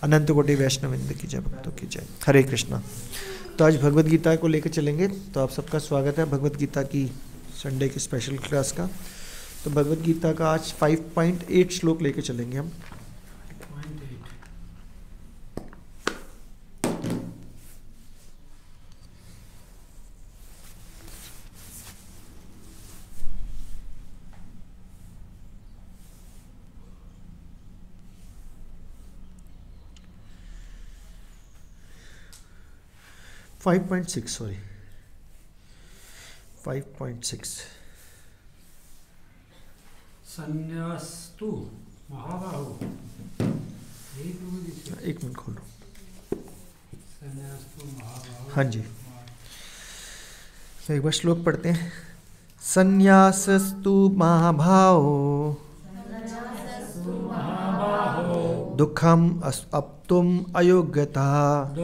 अनंत कोटि वैष्णववृंद की जय, भक्तों की जय। हरे कृष्णा। तो आज भगवत गीता को लेकर चलेंगे। तो आप सबका स्वागत है भगवत गीता की संडे की स्पेशल क्लास का। तो भगवत गीता का आज 5.8 श्लोक लेकर चलेंगे हम। 5.6 सॉरी 5.6 संन्यास्तु महाबाहो। एक मिनट खोलो। संन्यास्तु महाबाहो। हाँ जी, तो एक बार श्लोक पढ़ते हैं। संन्यासस्तु महाभावो दुखम अप्तुम अयोग्यता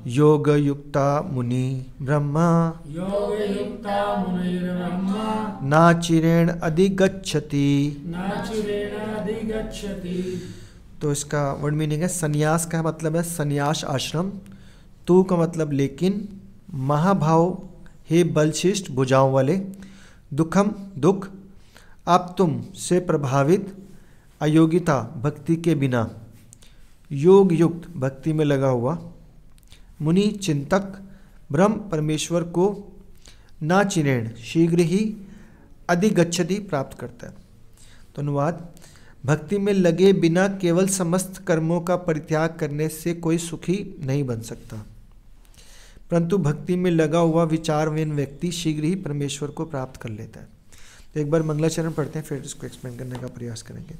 योग युक्ता मुनि ब्रह्मा नाचिरेण अधिगच्छति। तो इसका वर्ड मीनिंग है, संन्यास का मतलब है संन्यास आश्रम, तू का मतलब लेकिन, महाभाव हे बलशिष्ट भुजाओं वाले, दुखम दुख, आप तुम से प्रभावित, अयोग्यता भक्ति के बिना, योग युक्त भक्ति में लगा हुआ, मुनि चिंतक, ब्रह्म परमेश्वर को, नाचिरेण शीघ्र ही, अधिगच्छति प्राप्त करता है। तो अनुवाद, भक्ति में लगे बिना केवल समस्त कर्मों का परित्याग करने से कोई सुखी नहीं बन सकता, परंतु भक्ति में लगा हुआ विचारहीन व्यक्ति शीघ्र ही परमेश्वर को प्राप्त कर लेता है। तो एक बार मंगलाचरण पढ़ते हैं, फिर इसको एक्सप्लेन करने का प्रयास करेंगे।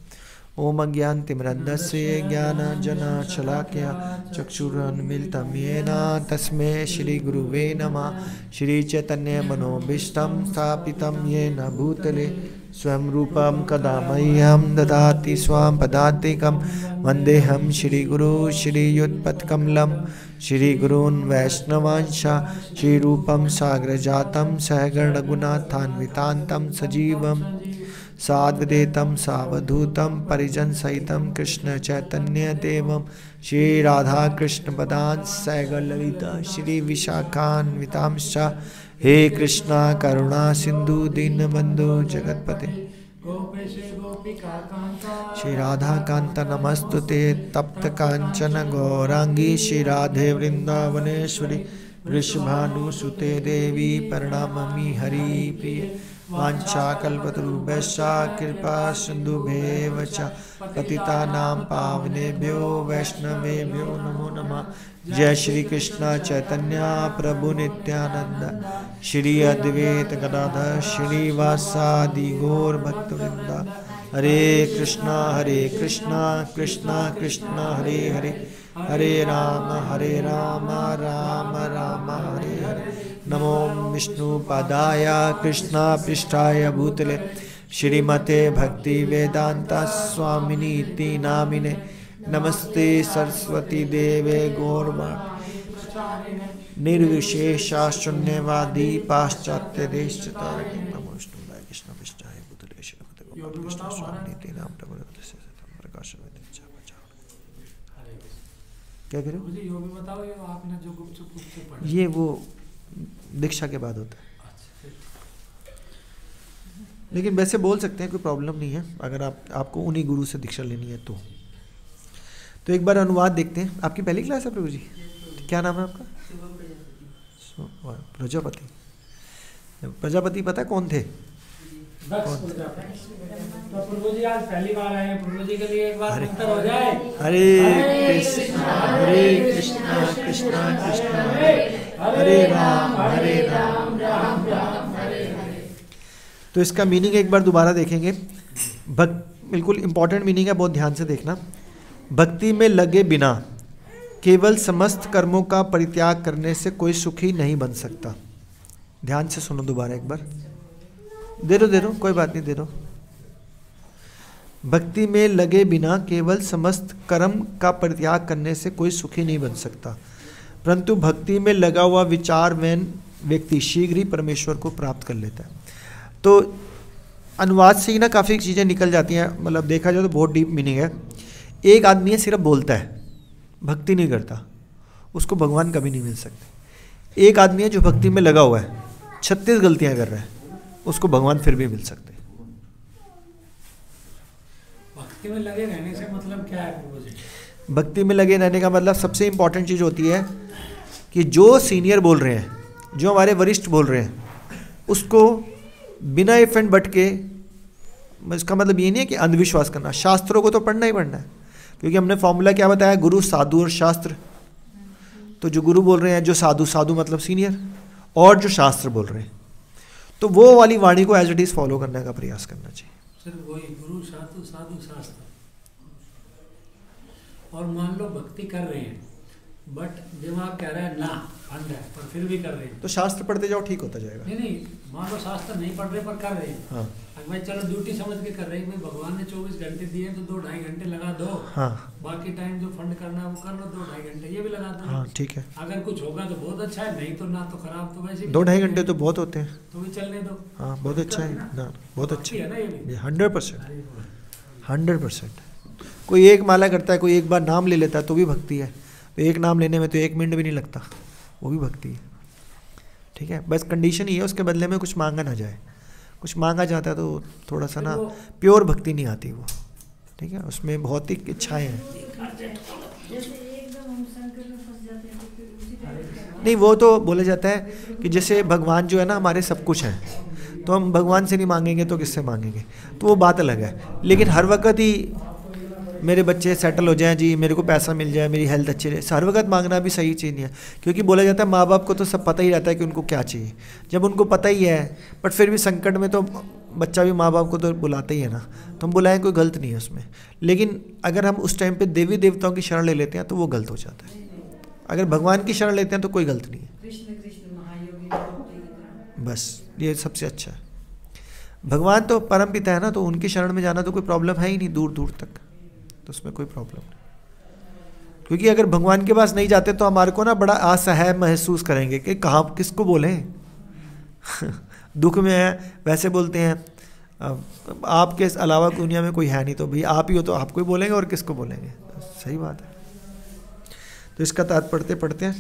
ओम अज्ञानतिमिरन्धस्य ज्ञानाञ्जनशलाकया चक्षुरुन्मीलितं येन तस्मै श्री गुरुवे नमः। श्री चैतन्य मनोभीष्टं स्थापितं येन भूतले स्वयं रूपं कदा मह्यं ददाति स्वां पदान्तिकं। वन्देऽहं श्रीगुरो श्रीयुतपत्कमलं श्रीगुरून् वैष्णवांश श्रीरूपं साग्रजातं सहगणरघुनाथान्वितान्तं सजीवं साद्वैतं सावधूतं परिजनसहितं कृष्ण चैतन्य देवं श्री राधा कृष्ण पदान् सैगललिता श्री विशाखान्वितांश्च। हे कृष्णा करुणा सिंधु दीनबंधु जगतपते श्री राधा कांत नमस्तुते। तप्त कांचन गौरांगी श्री राधे वृंदावनेश्वरी वृषभानुसुते देवी प्रणमामि हरि प्रिय। वाञ्छाकल्पतरुभ्यश्च कृपा सिन्धुभ्येव च पतितानां पावनेभ्यो वैष्णवेभ्यो नमो नमः। जय श्री कृष्ण चैतन्य प्रभु नित्यानंद श्री अद्वैत गदाधर श्रीवासादि गौर भक्तवृंदा। हरे कृष्णा कृष्णा कृष्णा हरे हरे, हरे राम राम राम हरे हरे। नमो विष्णुपादाय कृष्णा पृष्ठाय भूतले श्रीमते भक्ति वेदांता स्वामिनीति नामिने। नमस्ते सरस्वती देवे गौरवाणी निर्विशेषा शून्यवादी पाश्चात्य देश तारके। नमो विष्णुपादाय कृष्णा पृष्ठाय भूतले श्रीमते कृष्ण स्वामिनीति नाम प्रकाश। क्या करें? मुझे यो भी बताओ, ये आपने जो गुप्त से पढ़ा, ये वो दीक्षा के बाद होता है, लेकिन वैसे बोल सकते हैं, कोई प्रॉब्लम नहीं है अगर आपको उन्हीं गुरु से दीक्षा लेनी है तो। एक बार अनुवाद देखते हैं। आपकी पहली क्लास है प्रभु जी? क्या नाम है आपका? प्रजापति। प्रजापति पता है कौन थे? तो प्रभु जी आज पहली बार आए हैं, प्रभु जी के लिए एक बार उत्तर हो जाए। हरे कृष्णा कृष्णा कृष्णा हरे राम राम राम हरे हरे। तो इसका मीनिंग एक बार दोबारा देखेंगे। बिल्कुल इंपॉर्टेंट मीनिंग है, बहुत ध्यान से देखना। भक्ति में लगे बिना केवल समस्त कर्मों का परित्याग करने से कोई सुखी नहीं बन सकता। ध्यान से सुनो दोबारा एक बार। दे दो कोई बात नहीं, दे दो। भक्ति में लगे बिना केवल समस्त कर्म का परित्याग करने से कोई सुखी नहीं बन सकता, परंतु भक्ति में लगा हुआ विचारहीन व्यक्ति शीघ्र ही परमेश्वर को प्राप्त कर लेता है। तो अनुवाद से ही ना काफ़ी चीज़ें निकल जाती हैं, मतलब देखा जाए तो बहुत डीप मीनिंग है। एक आदमी है सिर्फ बोलता है, भक्ति नहीं करता, उसको भगवान कभी नहीं मिल सकते। एक आदमी है जो भक्ति में लगा हुआ है, 36 गलतियां कर रहा है, उसको भगवान फिर भी मिल सकते हैं। भक्ति में लगे रहने से मतलब क्या है प्रभु जी? भक्ति में लगे रहने का मतलब सबसे इंपॉर्टेंट चीज़ होती है कि जो सीनियर बोल रहे हैं, जो हमारे वरिष्ठ बोल रहे हैं, उसको बिना इफ एंड बट के, इसका मतलब ये नहीं है कि अंधविश्वास करना, शास्त्रों को तो पढ़ना ही पढ़ना है, क्योंकि हमने फॉर्मूला क्या बताया, गुरु साधु और शास्त्र। तो जो गुरु बोल रहे हैं, जो साधु, साधु मतलब सीनियर, और जो शास्त्र बोल रहे हैं, तो वो वाली वाणी को एज इट इज फॉलो करने का प्रयास करना चाहिए। सिर्फ वही गुरु साधु साधु शास्त्र। और मान लो भक्ति कर रहे हैं बट दिमाग कह रहा है ना अंध है, पर फिर भी कर रहे हैं, तो शास्त्र पढ़ते जाओ, ठीक होता जाएगा। नहीं, मान लो शास्त्र नहीं पढ़ रहे पर कर रहे हैं। हाँ भाई चलो ड्यूटी समझ के कर रहे हैं, भाई भगवान ने 24 घंटे दिए तो 2-2.5 घंटे लगा दो। हाँ बाकी टाइम जो फंड करना है वो कर लो, 2-2.5 घंटे ये भी लगा दो। हाँ ठीक है, अगर कुछ होगा तो बहुत अच्छा है, नहीं तो ना तो खराब, तो वैसे 2-2.5 घंटे तो बहुत होते हैं। तो भी चलने दो। हाँ बहुत अच्छा है ना, बहुत अच्छा है ना ये भी। 100%। कोई एक माला करता है, कोई एक बार नाम ले लेता है तो भी भक्ति है। तो एक नाम लेने में तो 1 मिनट भी नहीं लगता, वो भी भक्ति है। ठीक है, बस कंडीशन ही है उसके बदले में कुछ मांगा ना जाए। कुछ मांगा जाता है तो थोड़ा सा ना प्योर भक्ति नहीं आती वो। ठीक है, उसमें भौतिक इच्छाएं हैं। नहीं, वो तो बोला जाता है कि जैसे भगवान जो है ना हमारे सब कुछ हैं, तो हम भगवान से नहीं मांगेंगे तो किससे मांगेंगे, तो वो बात अलग है। लेकिन हर वक्त ही मेरे बच्चे सेटल हो जाएं जी, मेरे को पैसा मिल जाए, मेरी हेल्थ अच्छी रहे, हर वक्त मांगना भी सही चीज़ नहीं है। क्योंकि बोला जाता है माँ बाप को तो सब पता ही रहता है कि उनको क्या चाहिए। जब उनको पता ही है बट फिर भी संकट में तो बच्चा भी माँ बाप को तो बुलाता ही है ना, तो हम बुलाएं, कोई गलत नहीं है उसमें। लेकिन अगर हम उस टाइम पे देवी देवताओं की शरण ले लेते हैं तो वो गलत हो जाता है। अगर भगवान की शरण लेते हैं तो कोई गलत नहीं है। बस ये सबसे अच्छा है। भगवान तो परम पिता है ना, तो उनकी शरण में जाना तो कोई प्रॉब्लम है ही नहीं दूर दूर तक, तो उसमें कोई प्रॉब्लम नहीं। क्योंकि अगर भगवान के पास नहीं जाते तो हमारे को ना बड़ा असहाय महसूस करेंगे कि कहाँ किसको बोलें दुख में है वैसे बोलते हैं, आपके अलावा दुनिया में कोई है नहीं, तो भाई आप ही हो तो आपको ही बोलेंगे और किसको बोलेंगे। सही बात है। तो इसका तात्पर्य पढ़ते हैं,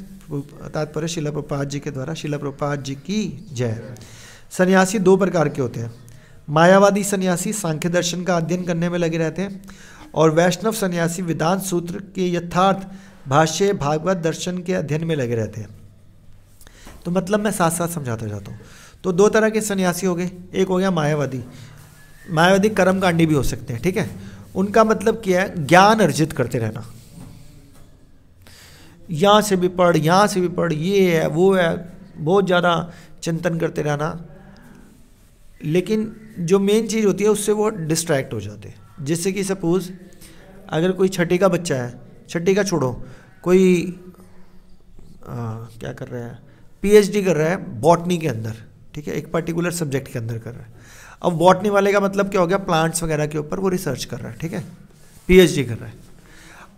तात्पर्य शिला प्रभुपाद जी के द्वारा। शिला प्रभुपाद जी की जय। सन्यासी 2 प्रकार के होते हैं। मायावादी सन्यासी सांख्य दर्शन का अध्ययन करने में लगे रहते हैं, और वैष्णव सन्यासी वेदांत सूत्र के यथार्थ भाष्य भागवत दर्शन के अध्ययन में लगे रहते हैं। तो मतलब मैं साथ साथ समझाता जाता हूँ। तो 2 तरह के सन्यासी हो गए। एक हो गया मायावादी। मायावादी कर्मकांडी भी हो सकते हैं। ठीक है, उनका मतलब क्या है, ज्ञान अर्जित करते रहना, यहाँ से भी पढ़, यहाँ से भी पढ़, ये है वो है, बहुत ज़्यादा चिंतन करते रहना। लेकिन जो मेन चीज़ होती है उससे वो डिस्ट्रैक्ट हो जाते हैं। जैसे कि सपोज अगर कोई छठी का बच्चा है, छठी का छोड़ो, कोई क्या कर रहा है, पीएचडी कर रहा है बॉटनी के अंदर। ठीक है, एक पर्टिकुलर सब्जेक्ट के अंदर कर रहा है। अब बॉटनी वाले का मतलब क्या हो गया, प्लांट्स वगैरह के ऊपर वो रिसर्च कर रहा है। ठीक है, पीएचडी कर रहा है।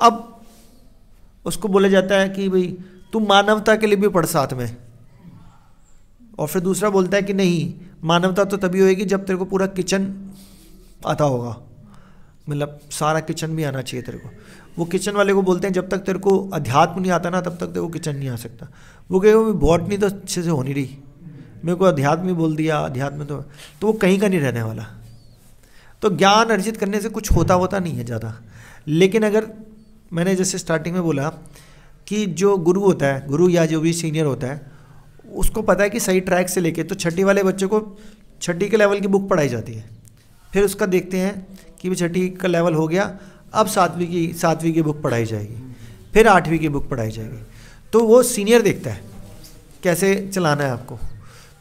अब उसको बोला जाता है कि भाई तुम मानवता के लिए भी पढ़ साथ में, और फिर दूसरा बोलता है कि नहीं, मानवता तो तभी होएगी जब तेरे को पूरा किचन आता होगा, मतलब सारा किचन भी आना चाहिए तेरे को। वो किचन वाले को बोलते हैं जब तक तेरे को अध्यात्म नहीं आता ना तब तक तेरे को किचन नहीं आ सकता। वो कहेगा बॉटनी तो अच्छे से हो नहीं रही, मेरे को अध्यात्म ही बोल दिया, अध्यात्म तो वो कहीं का नहीं रहने वाला। तो ज्ञान अर्जित करने से कुछ होता नहीं है ज़्यादा। लेकिन अगर मैंने जैसे स्टार्टिंग में बोला कि जो गुरु होता है, गुरु या जो भी सीनियर होता है, उसको पता है कि सही ट्रैक से लेके, तो छठी वाले बच्चे को छठी के लेवल की बुक पढ़ाई जाती है। फिर उसका देखते हैं कि भी छठी का लेवल हो गया, अब 7वीं की बुक पढ़ाई जाएगी, फिर 8वीं की बुक पढ़ाई जाएगी। तो वो सीनियर देखता है कैसे चलाना है आपको।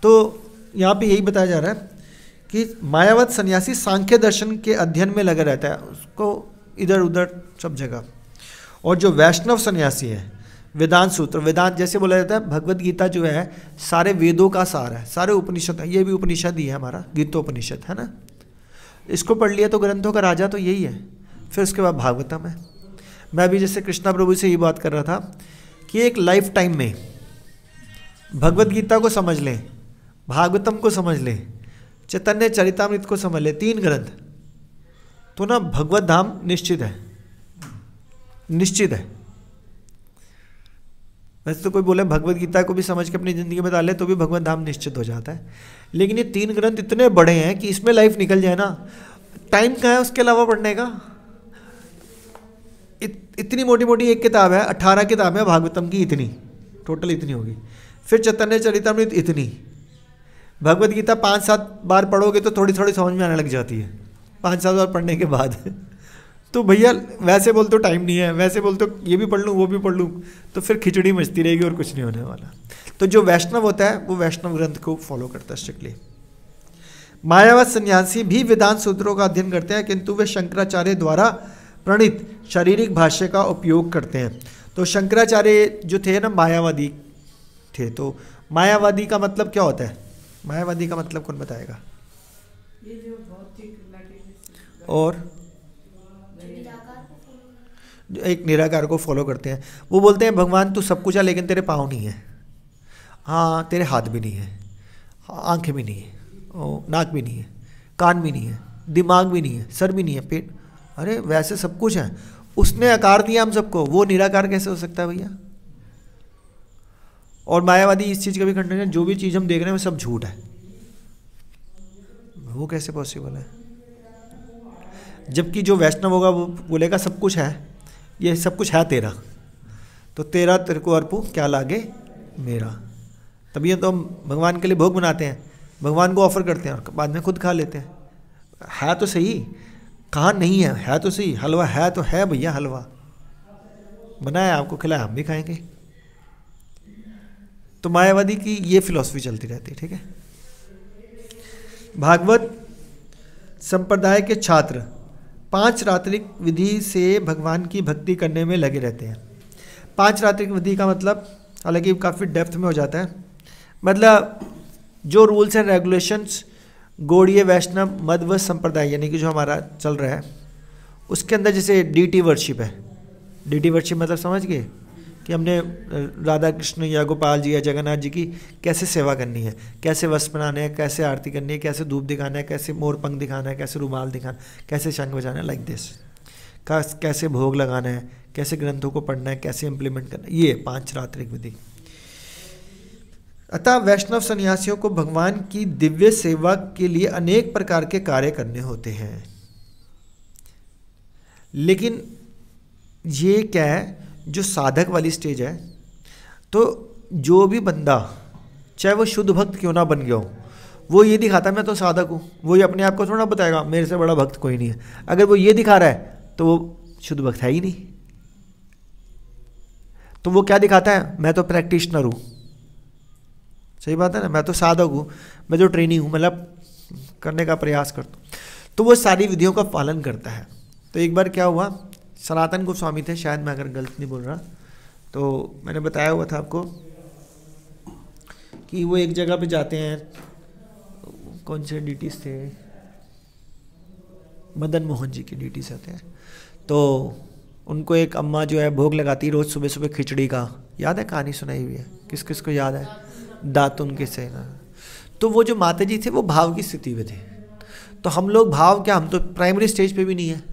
तो यहाँ पे यही बताया जा रहा है कि मायावत सन्यासी सांख्य दर्शन के अध्ययन में लगा रहता है, उसको इधर उधर सब जगह। और जो वैष्णव सन्यासी है, वेदांत सूत्र, वेदांत जैसे बोला जाता है भगवत गीता जो है सारे वेदों का सार है, सारे उपनिषद है, ये भी उपनिषद ही है हमारा, गीतोपनिषद है ना। इसको पढ़ लिया तो ग्रंथों का राजा तो यही है। फिर उसके बाद भागवतम है। मैं भी जैसे कृष्णा प्रभु से ये बात कर रहा था कि एक लाइफ टाइम में भगवत गीता को समझ लें, भागवतम को समझ लें, चैतन्य चरितामृत को समझ लें, 3 ग्रंथ, तो ना भगवत धाम निश्चित है। निश्चित है। वैसे तो कोई बोले भगवत गीता को भी समझ के अपनी ज़िंदगी में डाले तो भी भगवत धाम निश्चित हो जाता है, लेकिन ये 3 ग्रंथ इतने बड़े हैं कि इसमें लाइफ निकल जाए ना, टाइम कहाँ है उसके अलावा पढ़ने का। इतनी मोटी मोटी एक किताब है, 18 किताब है भागवतम की, इतनी टोटल इतनी होगी। फिर चैतन्य चरितामृत इतनी, भगवत गीता 5-7 बार पढ़ोगे तो थोड़ी थोड़ी समझ में आने लग जाती है 5-7 बार पढ़ने के बाद। तो भैया वैसे बोल तो टाइम नहीं है, वैसे बोल तो ये भी पढ़ लूँ वो भी पढ़ लूँ, तो फिर खिचड़ी मचती रहेगी और कुछ नहीं होने वाला। तो जो वैष्णव होता है वो वैष्णव ग्रंथ को फॉलो करता है स्ट्रिक्टली। मायावाद सन्यासी भी वेदांत सूत्रों का अध्ययन करते हैं, किंतु वे शंकराचार्य द्वारा प्रणीत शारीरिक भाष्य का उपयोग करते हैं। तो शंकराचार्य जो थे ना मायावादी थे। तो मायावादी का मतलब क्या होता है? मायावादी का मतलब कौन बताएगा? ये जो भौतिक और एक निराकार को फॉलो करते हैं। वो बोलते हैं भगवान तू सब कुछ है लेकिन तेरे पाँव नहीं है, हाँ तेरे हाथ भी नहीं है, आंखें भी नहीं है, नाक भी नहीं है, कान भी नहीं है, दिमाग भी नहीं है, सर भी नहीं है, पेट, अरे वैसे सब कुछ है, उसने आकार दिया हम सबको, वो निराकार कैसे हो सकता है भैया? और मायावादी इस चीज़ का भी खंडन है, जो भी चीज़ हम देख रहे हैं वो सब झूठ है, वो कैसे पॉसिबल है? जबकि जो वैष्णव होगा वो बोलेगा सब कुछ है, ये सब कुछ है तेरा, तो तेरा तेरे को अर्पू क्या लागे मेरा। तभी तो हम भगवान के लिए भोग बनाते हैं, भगवान को ऑफर करते हैं और बाद में खुद खा लेते हैं। है तो सही, कहाँ नहीं है, है तो सही, हलवा है तो है भैया, हलवा बनाया आपको खिलाया, हम भी खाएंगे। तो मायावादी की ये फिलॉसफी चलती रहती है, ठीक है। भागवत संप्रदाय के छात्र 5 रात्रिक विधि से भगवान की भक्ति करने में लगे रहते हैं। 5 रात्रिक विधि का मतलब, हालांकि काफ़ी डेप्थ में हो जाता है, मतलब जो रूल्स एंड रेगुलेशंस गौड़ीय वैष्णव मध्व संप्रदाय यानी कि जो हमारा चल रहा है उसके अंदर, जैसे डीटी वर्शिप है। डीटी वर्शिप मतलब समझ गए कि हमने राधा कृष्ण या गोपाल जी या जगन्नाथ जी की कैसे सेवा करनी है, कैसे वस्त्र बनाने हैं, कैसे आरती करनी है, कैसे धूप दिखाना है, कैसे मोर पंख दिखाना है, कैसे रुमाल दिखाना, कैसे शंख बजाना है, लाइक दिस, कैसे भोग लगाना है, कैसे ग्रंथों को पढ़ना है, कैसे इम्प्लीमेंट करना है, ये 5 रात्रिक विधि। अतः वैष्णव सन्यासियों को भगवान की दिव्य सेवा के लिए अनेक प्रकार के कार्य करने होते हैं। लेकिन ये क्या है, जो साधक वाली स्टेज है, तो जो भी बंदा चाहे वो शुद्ध भक्त क्यों ना बन गया हो, वो ये दिखाता मैं तो साधक हूँ, वो ये अपने आप को थोड़ा बताएगा मेरे से बड़ा भक्त कोई नहीं है। अगर वो ये दिखा रहा है तो वो शुद्ध भक्त है ही नहीं। तो वो क्या दिखाता है, मैं तो प्रैक्टिशनर हूँ, सही बात है ना, मैं तो साधक हूँ, मैं तो ट्रेनी हूँ, मतलब करने का प्रयास करता हूँ। तो वो सारी विधियों का पालन करता है। तो एक बार क्या हुआ, सनातन गोस्वामी थे शायद, मैं अगर गलत नहीं बोल रहा, तो मैंने बताया हुआ था आपको कि वो एक जगह पे जाते हैं, कौन से डीटीज थे, मदन मोहन जी की डीटीज आते हैं। तो उनको एक अम्मा जो है भोग लगाती रोज़ सुबह सुबह खिचड़ी का, याद है, कहानी सुनाई हुई है, किस किस को याद है, दातुन के से ना। तो वो जो माता जी थे वो भाव की स्थिति में थे। तो हम लोग भाव क्या, हम तो प्राइमरी स्टेज पे भी नहीं है,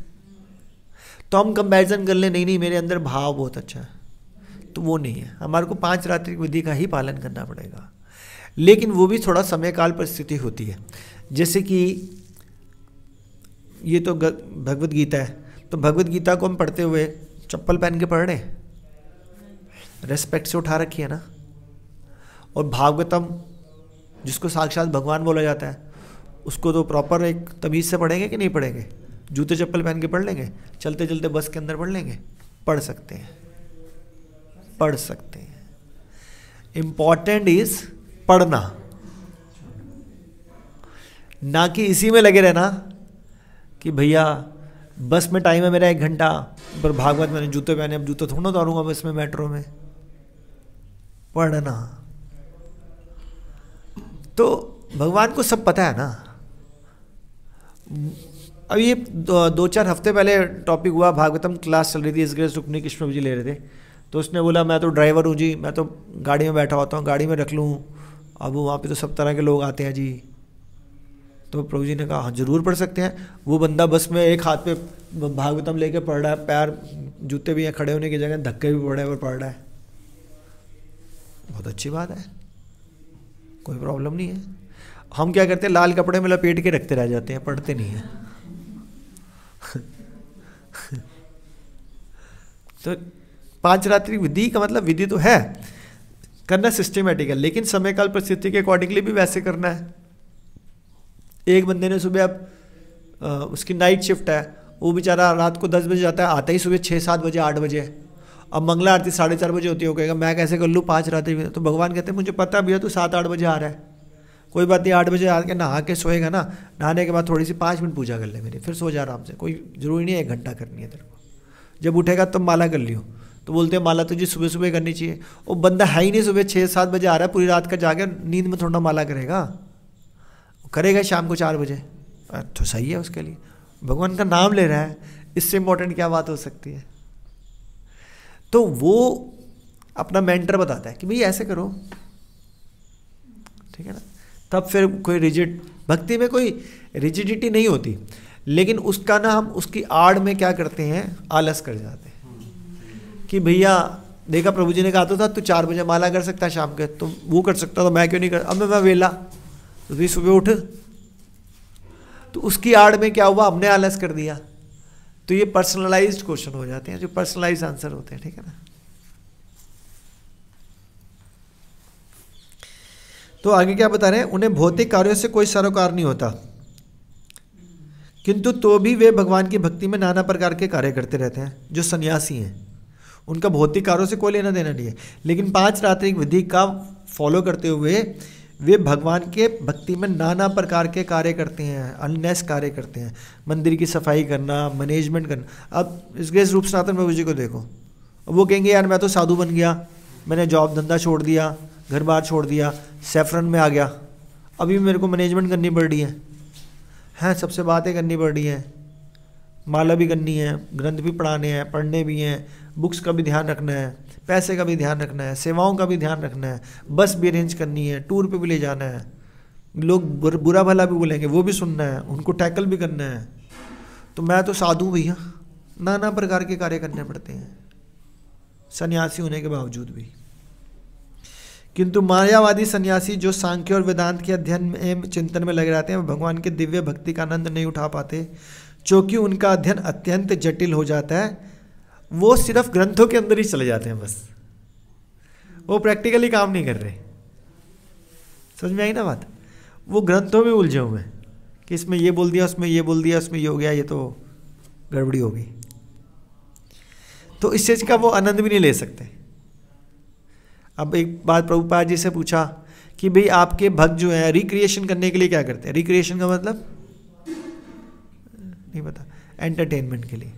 तो हम कंपैरिजन कर ले, नहीं मेरे अंदर भाव बहुत अच्छा है, तो वो नहीं है। हमारे को 5 रात्रिक विधि का ही पालन करना पड़ेगा, लेकिन वो भी थोड़ा समय काल परिस्थिति होती है। जैसे कि ये तो भगवत गीता है, तो भगवत गीता को हम पढ़ते हुए चप्पल पहन के पढ़ रहे हैं, रेस्पेक्ट से उठा रखी है ना। और भागवतम जिसको साक्षात भगवान बोला जाता है, उसको तो प्रॉपर एक तमीज़ से पढ़ेंगे कि नहीं पढ़ेंगे, जूते चप्पल पहन के पढ़ लेंगे, चलते चलते बस के अंदर पढ़ लेंगे, पढ़ सकते हैं, पढ़ सकते हैं। इम्पॉर्टेंट इज पढ़ना, ना कि इसी में लगे रहना कि भैया बस में टाइम है मेरा 1 घंटा, पर भागवत मैंने जूते पहने, अब जूते थोड़ा उतारूंगा बस में, मेट्रो में। पढ़ना, तो भगवान को सब पता है ना। अब ये 2-4 हफ्ते पहले टॉपिक हुआ, भागवतम क्लास चल रही थी, इस ग्रेस रुक्मिणी कृष्ण जी ले रहे थे, तो उसने बोला मैं तो ड्राइवर हूँ जी, मैं तो गाड़ी में बैठा होता हूँ, गाड़ी में रख लूँ, अब वहाँ पे तो सब तरह के लोग आते हैं जी। तो प्रभु जी ने कहा हाँ जरूर पढ़ सकते हैं। वो बंदा बस में एक हाथ पे भागवतम लेके पढ़ रहा है, पैर जूते भी हैं, खड़े होने की जगह धक्के भी पड़ रहा है, बहुत अच्छी बात है, कोई प्रॉब्लम नहीं है। हम क्या करते हैं, लाल कपड़े में लपेट के रखते रह जाते हैं, पढ़ते नहीं हैं। तो 5 रात्रि विधि का मतलब विधि तो है, करना सिस्टमेटिक है, लेकिन समय काल परिस्थिति के अकॉर्डिंगली भी वैसे करना है। एक बंदे ने सुबह अब उसकी नाइट शिफ्ट है, वो बेचारा रात को 10 बजे जाता है, आता ही सुबह 6-7 बजे 8 बजे। अब मंगला आरती 4:30 बजे होती है, वो कहेगा मैं कैसे कर लूँ 5 रात्रि। तो भगवान कहते हैं मुझे पता भैया तू 7-8 बजे आ रहा है, कोई बात नहीं, 8 बजे आके नहा के सोएगा ना, नहाने के बाद थोड़ी सी 5 मिनट पूजा कर ले मेरी, फिर सो जा आराम से, कोई ज़रूरी नहीं है 1 घंटा करनी है तेरे को। जब उठेगा तब माला कर लियो। तो बोलते हैं माला तुझे सुबह सुबह करनी चाहिए। वो बंदा है ही नहीं, सुबह 6-7 बजे आ रहा है, पूरी रात का जाके नींद में थोड़ा माला करेगा, करेगा शाम को 4 बजे, तो सही है उसके लिए, भगवान का नाम ले रहा है, इससे इम्पोर्टेंट क्या बात हो सकती है। तो वो अपना मेंटर बताता है कि भाई ऐसे करो, ठीक है ना। तब फिर कोई रिजिड, भक्ति में कोई रिजिडिटी नहीं होती, लेकिन उसका ना हम उसकी आड़ में क्या करते हैं, आलस कर जाते हैं कि भैया देखा प्रभु जी ने कहा तो था तू 4 बजे माला कर सकता है शाम के, तो वो कर सकता तो मैं क्यों नहीं कर, अब मैं वेला, तो भी सुबह उठ, तो उसकी आड़ में क्या हुआ, हमने आलस कर दिया। तो ये पर्सनलाइज्ड क्वेश्चन हो जाते हैं, जो पर्सनलाइज्ड आंसर होते हैं, ठीक है ना। तो आगे क्या बता रहे हैं, उन्हें भौतिक कार्यों से कोई सरोकार नहीं होता, किंतु तो भी वे भगवान की भक्ति में नाना प्रकार के कार्य करते रहते हैं। जो सन्यासी हैं उनका भौतिक कार्यों से कोई लेना देना नहीं है, लेकिन 5 रात्रि विधि का फॉलो करते हुए वे भगवान के भक्ति में नाना प्रकार के कार्य करते हैं, अननेस कार्य करते हैं, मंदिर की सफाई करना, मैनेजमेंट करना। अब इस ग्रेस रूप सनातन प्रभु जी को देखो, वो कहेंगे यार मैं तो साधु बन गया, मैंने जॉब धंधा छोड़ दिया, घर बार छोड़ दिया, सैफरन में आ गया, अभी मेरे को मैनेजमेंट करनी पड़ रही है, सबसे बातें करनी पड़ रही हैं, माला भी करनी है, ग्रंथ भी पढ़ाने हैं, पढ़ने भी हैं, बुक्स का भी ध्यान रखना है, पैसे का भी ध्यान रखना है, सेवाओं का भी ध्यान रखना है, बस भी अरेंज करनी है, टूर पे भी ले जाना है, लोग बुरा भला भी बोलेंगे वो भी सुनना है, उनको टैकल भी करना है। तो मैं तो साधु भैया, नाना प्रकार के कार्य करने पड़ते हैं सन्यासी होने के बावजूद भी। किंतु मायावादी सन्यासी जो सांख्य और वेदांत के अध्ययन एवं चिंतन में लगे रहते हैं, भगवान के दिव्य भक्ति का आनंद नहीं उठा पाते, क्योंकि उनका अध्ययन अत्यंत जटिल हो जाता है। वो सिर्फ ग्रंथों के अंदर ही चले जाते हैं, बस वो प्रैक्टिकली काम नहीं कर रहे। समझ में आई ना बात, वो ग्रंथों में उलझे हुए हैं कि इसमें ये बोल दिया, उसमें ये बोल दिया, उसमें ये हो गया, ये तो गड़बड़ी हो गई। तो इस चीज का वो आनंद भी नहीं ले सकते। अब एक बात प्रभुपाद जी से पूछा कि भाई आपके भक्त जो है रिक्रिएशन करने के लिए क्या करते हैं, रिक्रिएशन का मतलब नहीं पता, एंटरटेनमेंट के लिए।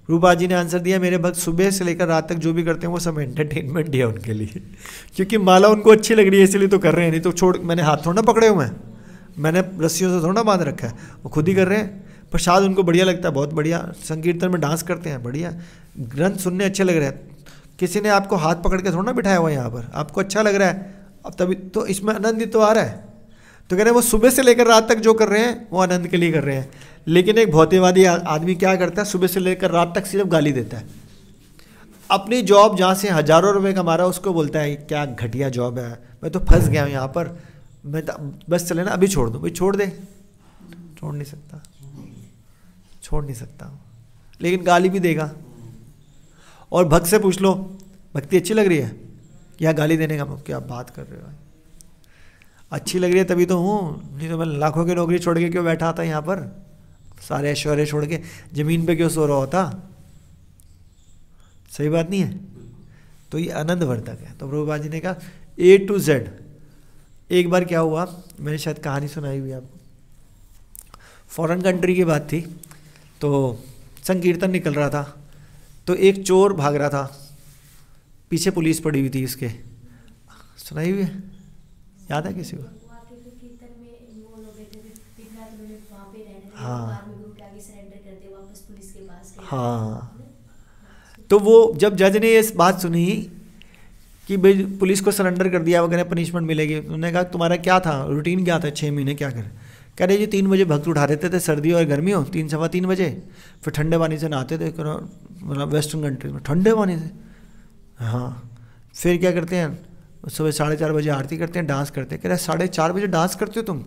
रूपा जी ने आंसर दिया मेरे भक्त सुबह से लेकर रात तक जो भी करते हैं वो सब एंटरटेनमेंट है उनके लिए, क्योंकि माला उनको अच्छी लग रही है इसलिए तो कर रहे हैं, नहीं तो छोड़, मैंने हाथ थोड़ा पकड़े हुए हैं, मैंने रस्सियों से थोड़ा बांध रखा है, वो खुद ही कर रहे हैं। प्रसाद उनको बढ़िया लगता है, बहुत बढ़िया, संकीर्तन में डांस करते हैं, बढ़िया, ग्रंथ सुनने अच्छे लग रहे हैं, किसी ने आपको हाथ पकड़ के थोड़ा बिठाया हुआ है यहाँ पर, आपको अच्छा लग रहा है, अब तभी तो इसमें आनंद तो आ रहा है। तो कह रहे हैं वो सुबह से लेकर रात तक जो कर रहे हैं वो आनंद के लिए कर रहे हैं। लेकिन एक भौतिकवादी आदमी क्या करता है, सुबह से लेकर रात तक सिर्फ गाली देता है। अपनी जॉब जहाँ से हज़ारों रुपए कमा रहा है उसको बोलता है क्या घटिया जॉब है, मैं तो फंस गया हूँ यहाँ पर, मैं बस चले ना अभी छोड़ दो, भाई छोड़ दे, छोड़ नहीं सकता, छोड़ नहीं सकता, लेकिन गाली भी देगा। और भक्त से पूछ लो भक्ति अच्छी लग रही है, या गाली देने का क्या बात कर रहे हो, अच्छी लग रही है तभी तो हूँ, नहीं तो मैं लाखों की नौकरी छोड़ के क्यों बैठा था यहाँ पर, सारे ऐश्वर्य छोड़ के जमीन पे क्यों सो रहा होता, सही बात नहीं है। तो ये आनंदवर्धक है। तो प्रभुपाद जी ने कहा A to Z। एक बार क्या हुआ, मैंने शायद कहानी सुनाई हुई आपको, फॉरेन कंट्री की बात थी, तो संकीर्तन निकल रहा था, तो एक चोर भाग रहा था, पीछे पुलिस पड़ी हुई थी इसके, सुनाई हुई है, याद है किसी को? हाँ हाँ। तो वो जब जज ने ये बात सुनी कि भाई पुलिस को सरेंडर कर दिया वगैरह पनिशमेंट मिलेगी, उन्होंने कहा तुम्हारा क्या था रूटीन, क्या था 6 महीने क्या कर, कह रहे जी 3 बजे भक्त उठा देते थे, सर्दी और गर्मी हो 3 सवा 3 बजे, फिर ठंडे पानी से नहाते थे, मतलब वेस्टर्न कंट्री में ठंडे पानी से। हाँ, फिर क्या करते हैं, सुबह 4:30 बजे आरती करते हैं, डांस करते हैं। कह रहे 4:30 बजे डांस करते हो तुम?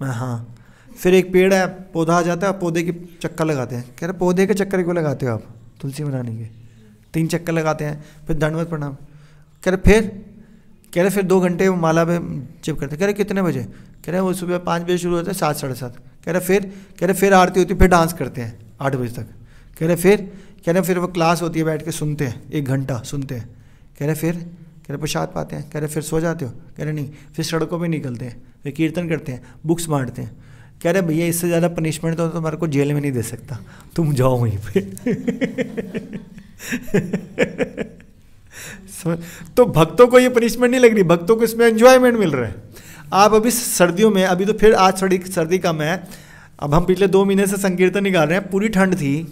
मैं हाँ। फिर एक पेड़ है, पौधा आ जाता है, पौधे की चक्कर लगाते हैं। कह रहे पौधे के चक्कर क्यों लगाते हो आप? तुलसी बनाने के 3 चक्कर लगाते हैं, फिर दंडवत प्रणाम। कह रहे फिर 2 घंटे माला पे जप करते। कह रहे कितने बजे? कह रहे वो सुबह 5 बजे शुरू होता है, 7 साढ़े 7। कह रहे फिर आरती होती है, फिर डांस करते हैं 8 बजे तक। कह रहे फिर वो क्लास होती है, बैठ के सुनते हैं, 1 घंटा सुनते हैं। कह रहे प्रसाद पाते हैं। कह रहे फिर सो जाते हो? कह रहे नहीं, फिर सड़कों पे निकलते हैं, फिर कीर्तन करते हैं, बुक्स बांटते हैं। कह रहे भैया इससे ज़्यादा पनिशमेंट तो तुम्हारे को जेल में नहीं दे सकता, तुम जाओ वहीं पे। तो भक्तों को ये पनिशमेंट नहीं लग रही, भक्तों को इसमें एंजॉयमेंट मिल रहा है। आप अभी सर्दियों में, अभी तो फिर आज सर्दी कम है, अब हम पिछले 2 महीने से संकीर्तन निकाल रहे हैं, पूरी ठंड थी,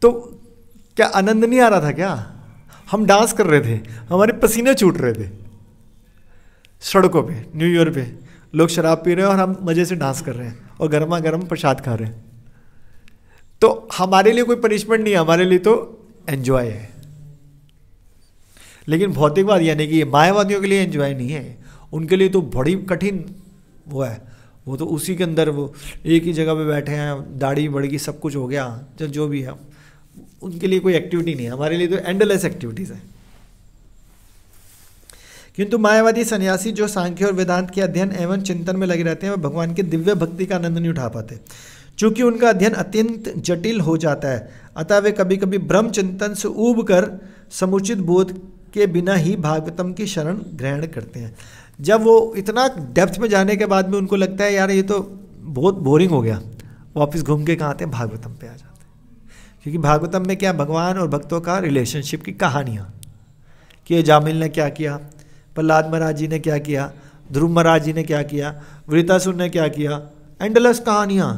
तो क्या आनंद नहीं आ रहा था क्या? हम डांस कर रहे थे, हमारे पसीने छूट रहे थे सड़कों पे, न्यू ईयर पे लोग शराब पी रहे हैं और हम मजे से डांस कर रहे हैं और गर्मा गर्म प्रसाद खा रहे हैं। तो हमारे लिए कोई पनिशमेंट नहीं है, हमारे लिए तो एंजॉय है। लेकिन भौतिकवाद यानी कि मायावादियों के लिए एंजॉय नहीं है, उनके लिए तो बड़ी कठिन वो है। वो तो उसी के अंदर वो एक ही जगह पे बैठे हैं, दाढ़ी बढ़ गई, सब कुछ हो गया, जो भी है, उनके लिए कोई एक्टिविटी नहीं है। हमारे लिए तो एंडलेस एक्टिविटीज़ है। किंतु मायावादी सन्यासी जो सांख्य और वेदांत के अध्ययन एवं चिंतन में लगे रहते हैं, वह भगवान की दिव्य भक्ति का आनंद नहीं उठा पाते, चूंकि उनका अध्ययन अत्यंत जटिल हो जाता है। अतः वे कभी कभी ब्रह्म चिंतन से ऊब कर समुचित बोध के बिना ही भागवतम की शरण ग्रहण करते हैं। जब वो इतना डेप्थ में जाने के बाद में उनको लगता है यार ये तो बहुत बोरिंग हो गया, वापस घूम के कहाँ आते हैं, भागवतम पे आ जाते हैं। क्योंकि भागवतम में क्या, भगवान और भक्तों का रिलेशनशिप की कहानियाँ, कि जामिल ने क्या किया, प्रहलाद महाराज जी ने क्या किया, ध्रुव महाराज जी ने क्या किया, वृतासुर ने क्या किया, एंडलेस कहानियाँ,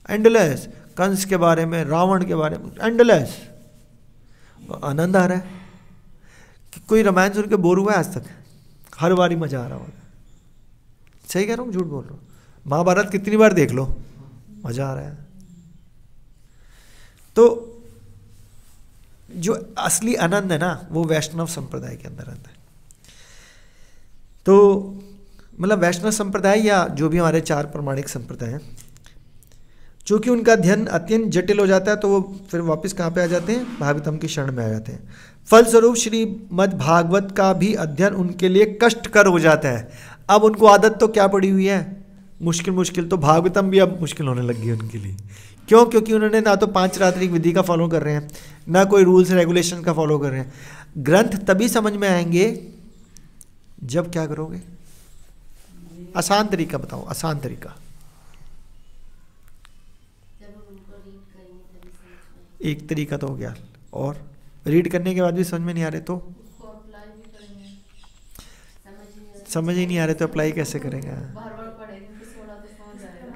एंडलेस, कंस के बारे में, रावण के बारे में, एंडलेस। आनंद आ रहा है कि कोई रामायण सुन के बोर हुआ है आज तक? हर बार ही मजा आ रहा होगा। सही कह रहा हूँ, झूठ बोल रहा हूँ? महाभारत कितनी बार देख लो, मजा आ रहा है। तो जो असली आनंद है ना, वो वैष्णव संप्रदाय के अंदर आता है। तो मतलब वैष्णव संप्रदाय या जो भी हमारे 4 प्रमाणिक संप्रदाय हैं, चूँकि उनका अध्ययन अत्यंत जटिल हो जाता है, तो वो फिर वापस कहाँ पे आ जाते हैं, भागवतम की शरण में आ जाते हैं। फलस्वरूप श्रीमद् भागवत का भी अध्ययन उनके लिए कष्टकर हो जाता है। अब उनको आदत तो क्या पड़ी हुई है, मुश्किल, तो भागवतम भी अब मुश्किल होने लगी है उनके लिए। क्यों? क्योंकि उन्होंने ना तो 5 रात्रिक विधि का फॉलो कर रहे हैं, ना कोई रूल्स रेगुलेशन का फॉलो कर रहे हैं। ग्रंथ तभी समझ में आएंगे जब क्या करोगे, आसान तरीका बताओ, आसान तरीका। एक तरीका तो हो गया, और रीड करने के बाद भी समझ में नहीं आ रहे तो समझ ही नहीं आ रहे तो अप्लाई कैसे करेंगे?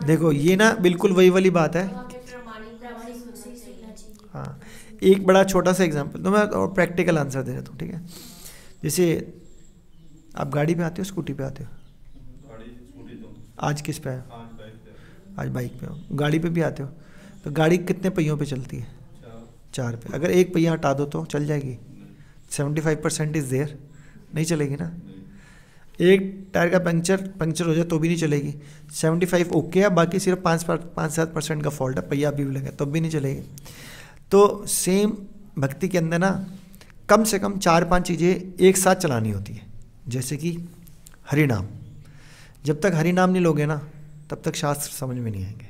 देखो ये ना बिल्कुल वही वाली बात है। हाँ, एक बड़ा छोटा सा एग्जांपल तो मैं और प्रैक्टिकल आंसर दे देता हूँ, ठीक है? जैसे आप गाड़ी पे आते हो, स्कूटी पे आते हो? आज किस पे आए? आज बाइक पे हो। गाड़ी पे भी आते हो, तो गाड़ी कितने पहियों पे चलती है? 4 पे। अगर एक पहिया हटा दो तो चल जाएगी? 75% इज देयर, नहीं चलेगी ना। एक टायर का पंक्चर हो जाए तो भी नहीं चलेगी। 75 ओके है, बाकी सिर्फ 5-7% का फॉल्ट है, पहिया भी लगे तब भी नहीं चलेगी। तो सेम भक्ति के अंदर ना कम से कम 4-5 चीज़ें एक साथ चलानी होती है। जैसे कि हरि नाम, जब तक हरि नाम नहीं लोगे ना तब तक शास्त्र समझ में नहीं आएंगे।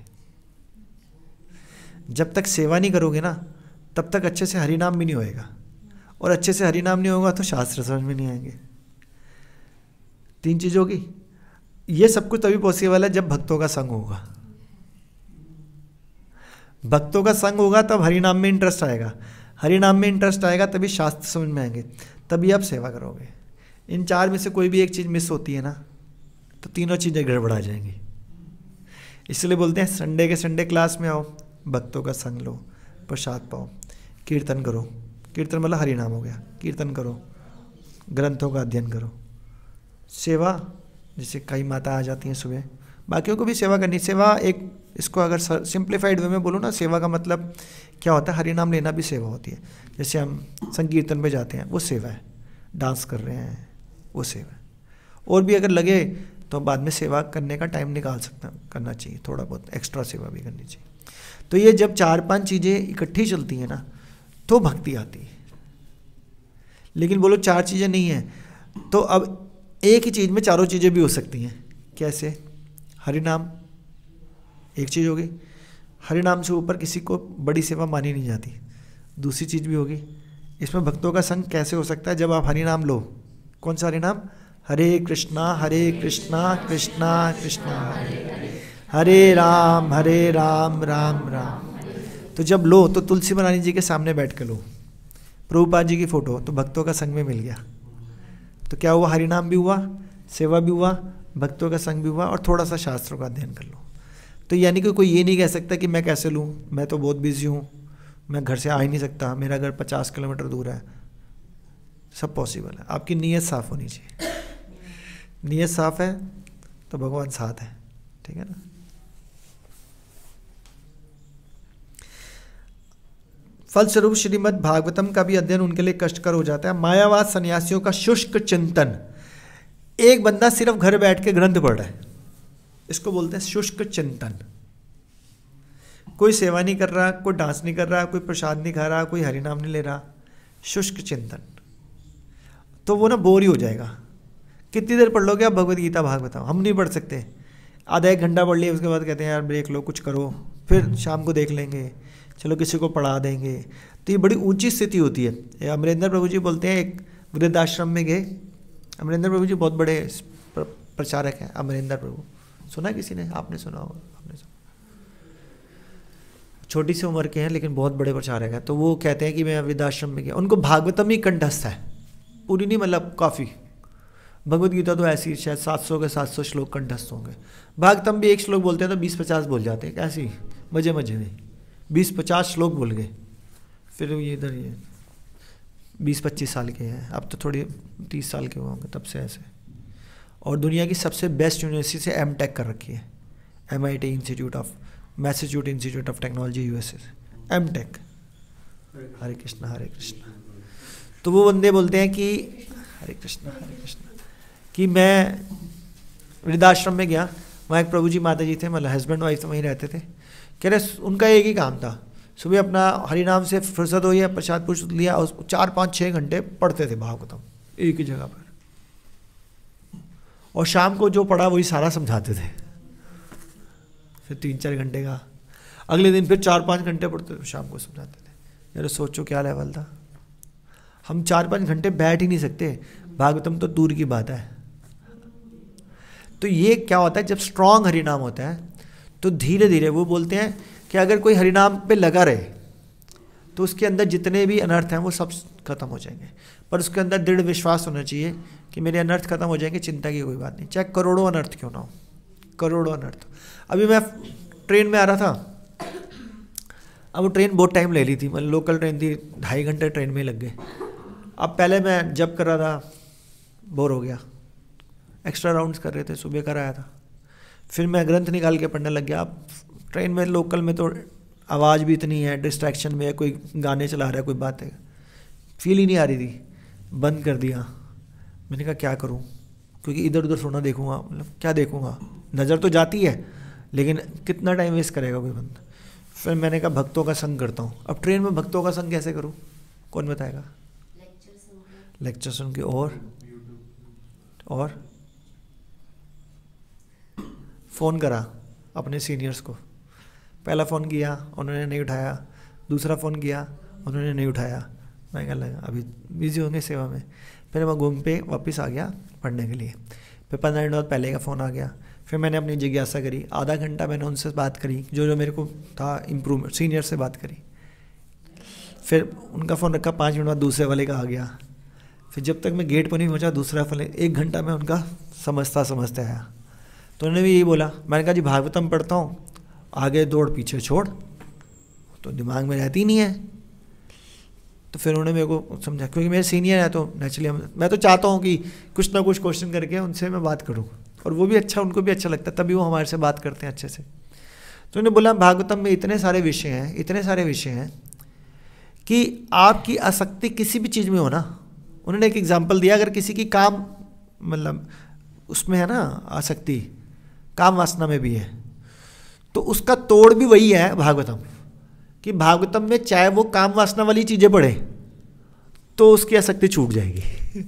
जब तक सेवा नहीं करोगे ना तब तक अच्छे से हरि नाम भी नहीं होएगा, और अच्छे से हरि नाम नहीं होगा तो शास्त्र समझ में नहीं आएंगे। 3 चीज़ होगी। ये सब कुछ तभी पॉसिबल है जब भक्तों का संग होगा। भक्तों का संग होगा तब हरि नाम में इंटरेस्ट आएगा, हरि नाम में इंटरेस्ट आएगा तभी शास्त्र समझ में आएंगे, तभी आप सेवा करोगे। इन 4 में से कोई भी एक चीज़ मिस होती है ना तो तीनों चीज़ें गड़बड़ा जाएंगी। इसलिए बोलते हैं संडे के संडे क्लास में आओ, भक्तों का संग लो, प्रसाद पाओ, कीर्तन करो। कीर्तन मतलब हरि नाम हो गया, कीर्तन करो, ग्रंथों का अध्ययन करो, सेवा। जैसे कई माता आ जाती हैं सुबह, बाकियों को भी सेवा करनी। सेवा एक, इसको अगर सिंप्लीफाइड वे में बोलूँ ना, सेवा का मतलब क्या होता है, हरि नाम लेना भी सेवा होती है। जैसे हम संकीर्तन में जाते हैं वो सेवा है, डांस कर रहे हैं वो सेवा है। और भी अगर लगे तो बाद में सेवा करने का टाइम निकाल करना चाहिए, थोड़ा बहुत एक्स्ट्रा सेवा भी करनी चाहिए। तो ये जब 4-5 चीज़ें इकट्ठी चलती हैं ना तो भक्ति आती है। लेकिन बोलो 4 चीज़ें नहीं हैं तो अब एक ही चीज़ में चारों चीज़ें भी हो सकती हैं। कैसे? हरि नाम एक चीज़ होगी, हरि नाम से ऊपर किसी को बड़ी सेवा मानी नहीं जाती। दूसरी चीज़ भी होगी, इसमें भक्तों का संग कैसे हो सकता है? जब आप हरि नाम लो। कौन सा हरि नाम? हरे कृष्णा कृष्णा कृष्णा हरे राम राम राम। तो जब लो तो तुलसी महारानी जी के सामने बैठ के लो, प्रभुपाद जी की फोटो, तो भक्तों का संग में मिल गया। तो क्या हुआ? हरि नाम भी हुआ, सेवा भी हुआ, भक्तों का संग भी हुआ, और थोड़ा सा शास्त्रों का अध्ययन कर लो। तो यानी कि कोई ये नहीं कह सकता कि मैं कैसे लूँ, मैं तो बहुत बिजी हूँ, मैं घर से आ ही नहीं सकता, मेरा घर 50 किलोमीटर दूर है। सब पॉसिबल है, आपकी नीयत साफ होनी चाहिए। नीयत साफ है तो भगवान साथ है, ठीक है ना। फलस्वरूप श्रीमद् भागवतम का भी अध्ययन उनके लिए कष्टकर हो जाता है। मायावाद सन्यासियों का शुष्क चिंतन। एक बंदा सिर्फ घर बैठ के ग्रंथ पढ़ रहा है, इसको बोलते हैं शुष्क चिंतन। कोई सेवा नहीं कर रहा, कोई डांस नहीं कर रहा, कोई प्रसाद नहीं खा रहा, कोई हरि नाम नहीं ले रहा, शुष्क चिंतन। तो वो ना बोर ही हो जाएगा। कितनी देर पढ़ लोगे आप भगवद गीता भागवतम? हम नहीं पढ़ सकते। आधा 1 घंटा पढ़ लिया, उसके बाद कहते हैं यार ब्रेक लो, कुछ करो, फिर शाम को देख लेंगे, चलो किसी को पढ़ा देंगे। तो ये बड़ी ऊंची स्थिति होती है। अमरेंद्र प्रभु जी बोलते हैं, एक वृद्धाश्रम में गए। अमरेंद्र प्रभु जी बहुत बड़े प्रचारक हैं। अमरेंद्र प्रभु सुना किसी ने? आपने सुना होगा, आपने सुना। छोटी सी उम्र के हैं लेकिन बहुत बड़े प्रचारक हैं। तो वो कहते हैं कि मैं वृद्धाश्रम में गया, उनको भागवतम ही कंठस्थ है, पूरी नहीं, मतलब काफ़ी। भगवद गीता तो ऐसी शायद 700 के 700 श्लोक कंठस्थ होंगे। भागवतम भी एक श्लोक बोलते हैं तो 20-50 बोल जाते हैं, कैसी मजे में 20-50 श्लोक बोल गए। फिर ये इधर ये 20-25 साल के हैं, अब तो थोड़ी 30 साल के होंगे तब से ऐसे। और दुनिया की सबसे बेस्ट यूनिवर्सिटी से एमटेक कर रखी है, MIT institute of Massachusetts institute of technology USA से एमटेक। हरे कृष्णा तो वो बंदे बोलते हैं कि हरे कृष्णा कि मैं वृद्धाश्रम में गया, वहाँ एक प्रभु जी माता जी थे, मतलब हस्बैंड वाइफ तो वहीं रहते थे। कह रहे उनका एक ही काम था, सुबह अपना हरि नाम से फुर्सत हुई, प्रसाद पुरुष लिया और 4-5-6 घंटे पढ़ते थे भागवतम एक ही जगह पर। और शाम को जो पढ़ा वही सारा समझाते थे। फिर 3-4 घंटे का, अगले दिन फिर 4-5 घंटे पढ़ते थे, शाम को समझाते थे। मेरे सोचो क्या लेवल था। हम 4-5 घंटे बैठ ही नहीं सकते, भागवतम तो दूर की बात है। तो ये क्या होता है, जब स्ट्रांग हरिनाम होता है तो धीरे धीरे वो बोलते हैं कि अगर कोई हरिनाम पे लगा रहे तो उसके अंदर जितने भी अनर्थ हैं वो सब खत्म हो जाएंगे। पर उसके अंदर दृढ़ विश्वास होना चाहिए कि मेरे अनर्थ खत्म हो जाएंगे, चिंता की कोई बात नहीं, चाहे करोड़ों अनर्थ क्यों ना हो, करोड़ों अनर्थ। अभी मैं ट्रेन में आ रहा था, अब वो ट्रेन बहुत टाइम ले ली थी, मतलब लोकल ट्रेन थी, 2.5 घंटे ट्रेन में लग गए। अब पहले मैं जब कर रहा था बोर हो गया, एक्स्ट्रा राउंड्स कर रहे थे, सुबह कर आया था, फिर मैं ग्रंथ निकाल के पढ़ने लग गया। अब ट्रेन में लोकल में तो आवाज़ भी इतनी है, डिस्ट्रैक्शन में है, कोई गाने चला रहा है, कोई बात है, फील ही नहीं आ रही थी, बंद कर दिया। मैंने कहा क्या करूं, क्योंकि इधर उधर सोना देखूंगा, मतलब क्या देखूंगा, नज़र तो जाती है लेकिन कितना टाइम वेस्ट करेगा कोई बंदा। फिर मैंने कहा भक्तों का संग करता हूँ। अब ट्रेन में भक्तों का संग कैसे करूँ, कौन बताएगा? लेक्चर सुन के और फ़ोन करा अपने सीनियर्स को। पहला फ़ोन किया, उन्होंने नहीं उठाया, दूसरा फ़ोन किया, उन्होंने नहीं उठाया। मैं क्या लगा अभी बिज़ी होंगे सेवा में। फिर मैं घूम पे वापस आ गया पढ़ने के लिए। फिर 15 मिनट बाद पहले का फ़ोन आ गया। फिर मैंने अपनी जिज्ञासा करी, आधा घंटा मैंने उनसे बात करी, जो मेरे को था इम्प्रूवमेंट, सीनियर से बात करी। फिर उनका फ़ोन रखा, 5 मिनट बाद दूसरे वाले का आ गया। फिर जब तक मैं गेट पर नहीं पहुँचा दूसरा फ़ोन, 1 घंटा में उनका समझते आया। तो उन्होंने भी यही बोला। मैंने कहा जी भागवतम पढ़ता हूँ, आगे दौड़ पीछे छोड़, तो दिमाग में रहती नहीं है। तो फिर उन्होंने मेरे को समझा, क्योंकि मेरे सीनियर है तो नेचुरली मैं तो चाहता हूँ कि कुछ ना कुछ क्वेश्चन करके उनसे मैं बात करूँ। और वो भी अच्छा, उनको भी अच्छा लगता है, तभी वो हमारे से बात करते हैं अच्छे से। तो उन्होंने बोला भागवतम में इतने सारे विषय हैं कि आपकी आसक्ति किसी भी चीज़ में हो ना। उन्होंने एक एग्जाम्पल दिया, अगर किसी की काम मतलब उसमें है ना आसक्ति, काम वासना में भी है, तो उसका तोड़ भी वही है भागवतम, कि भागवतम में चाहे वो काम वासना वाली चीज़ें पढ़े तो उसकी आसक्ति छूट जाएगी।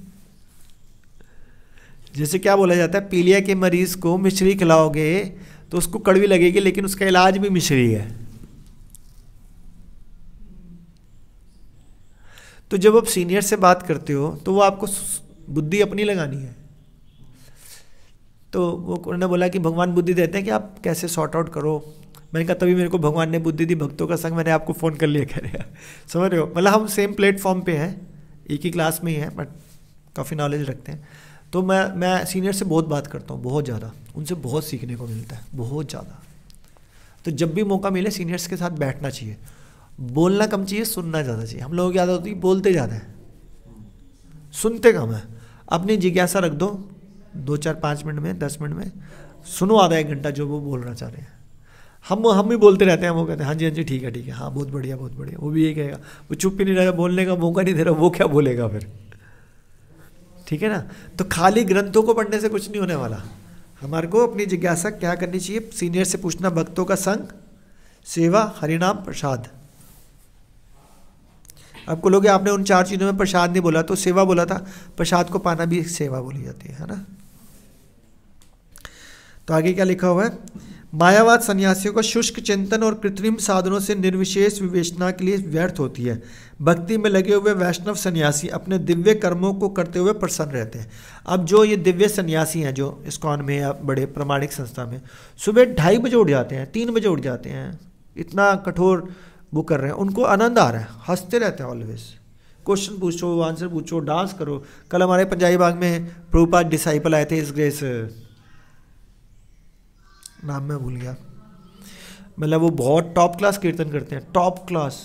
जैसे क्या बोला जाता है, पीलिया के मरीज को मिश्री खिलाओगे तो उसको कड़वी लगेगी, लेकिन उसका इलाज भी मिश्री है। तो जब आप सीनियर से बात करते हो तो वो आपको बुद्धि अपनी लगानी है। तो वो उन्होंने बोला कि भगवान बुद्धि देते हैं कि आप कैसे सॉर्ट आउट करो। मैंने कहा तभी मेरे को भगवान ने बुद्धि दी, भक्तों का संग, मैंने आपको फ़ोन कर लिया कह रहे हैं। समझ रहे हो, मतलब हम सेम प्लेटफॉर्म पे हैं, एक ही क्लास में ही हैं, बट काफ़ी नॉलेज रखते हैं। तो मैं सीनियर से बहुत बात करता हूँ, बहुत ज़्यादा, उनसे बहुत सीखने को मिलता है, बहुत ज़्यादा। तो जब भी मौका मिले सीनियर्स के साथ बैठना चाहिए, बोलना कम चाहिए, सुनना ज़्यादा चाहिए। हम लोगों की आदत होती है बोलते ज़्यादा है, सुनते कम है। अपनी जिज्ञासा रख दो, 2 4 5 मिनट में, 10 मिनट में सुनो, आधा 1 घंटा जो वो बोलना चाह रहे हैं। हम भी बोलते रहते हैं, वो कहते हैं हाँ जी ठीक है, हाँ बहुत बढ़िया बहुत बढ़िया। वो भी यही कहेगा, वो चुप ही नहीं रहेगा, बोलने का मौका नहीं दे रहा, वो क्या बोलेगा फिर, ठीक है ना। तो खाली ग्रंथों को पढ़ने से कुछ नहीं होने वाला। हमारे को अपनी जिज्ञासा क्या करनी चाहिए, सीनियर से पूछना, भक्तों का संग, सेवा, हरिनाम, प्रसाद। आपको लोग आपने उन 4 चीज़ों में प्रसाद नहीं बोला, तो सेवा बोला था, प्रसाद को पाना भी एक सेवा बोली जाती है ना। तो आगे क्या लिखा हुआ है, मायावाद सन्यासियों का शुष्क चिंतन और कृत्रिम साधनों से निर्विशेष विवेचना के लिए व्यर्थ होती है। भक्ति में लगे हुए वैष्णव सन्यासी अपने दिव्य कर्मों को करते हुए प्रसन्न रहते हैं। अब जो ये दिव्य सन्यासी हैं जो इस्कॉन में या बड़े प्रामाणिक संस्था में सुबह 2:30 बजे उठ जाते हैं, 3 बजे उठ जाते हैं, इतना कठोर वो कर रहे हैं, उनको आनंद आ रहा है, हंसते रहते हैं ऑलवेज। क्वेश्चन पूछो, आंसर पूछो, डांस करो। कल हमारे पंजाबी बाग में प्रभुपाद डिसाइपल आए थे, इस ग्रेस, नाम मैं भूल गया, मतलब वो बहुत टॉप क्लास कीर्तन करते हैं, टॉप क्लास,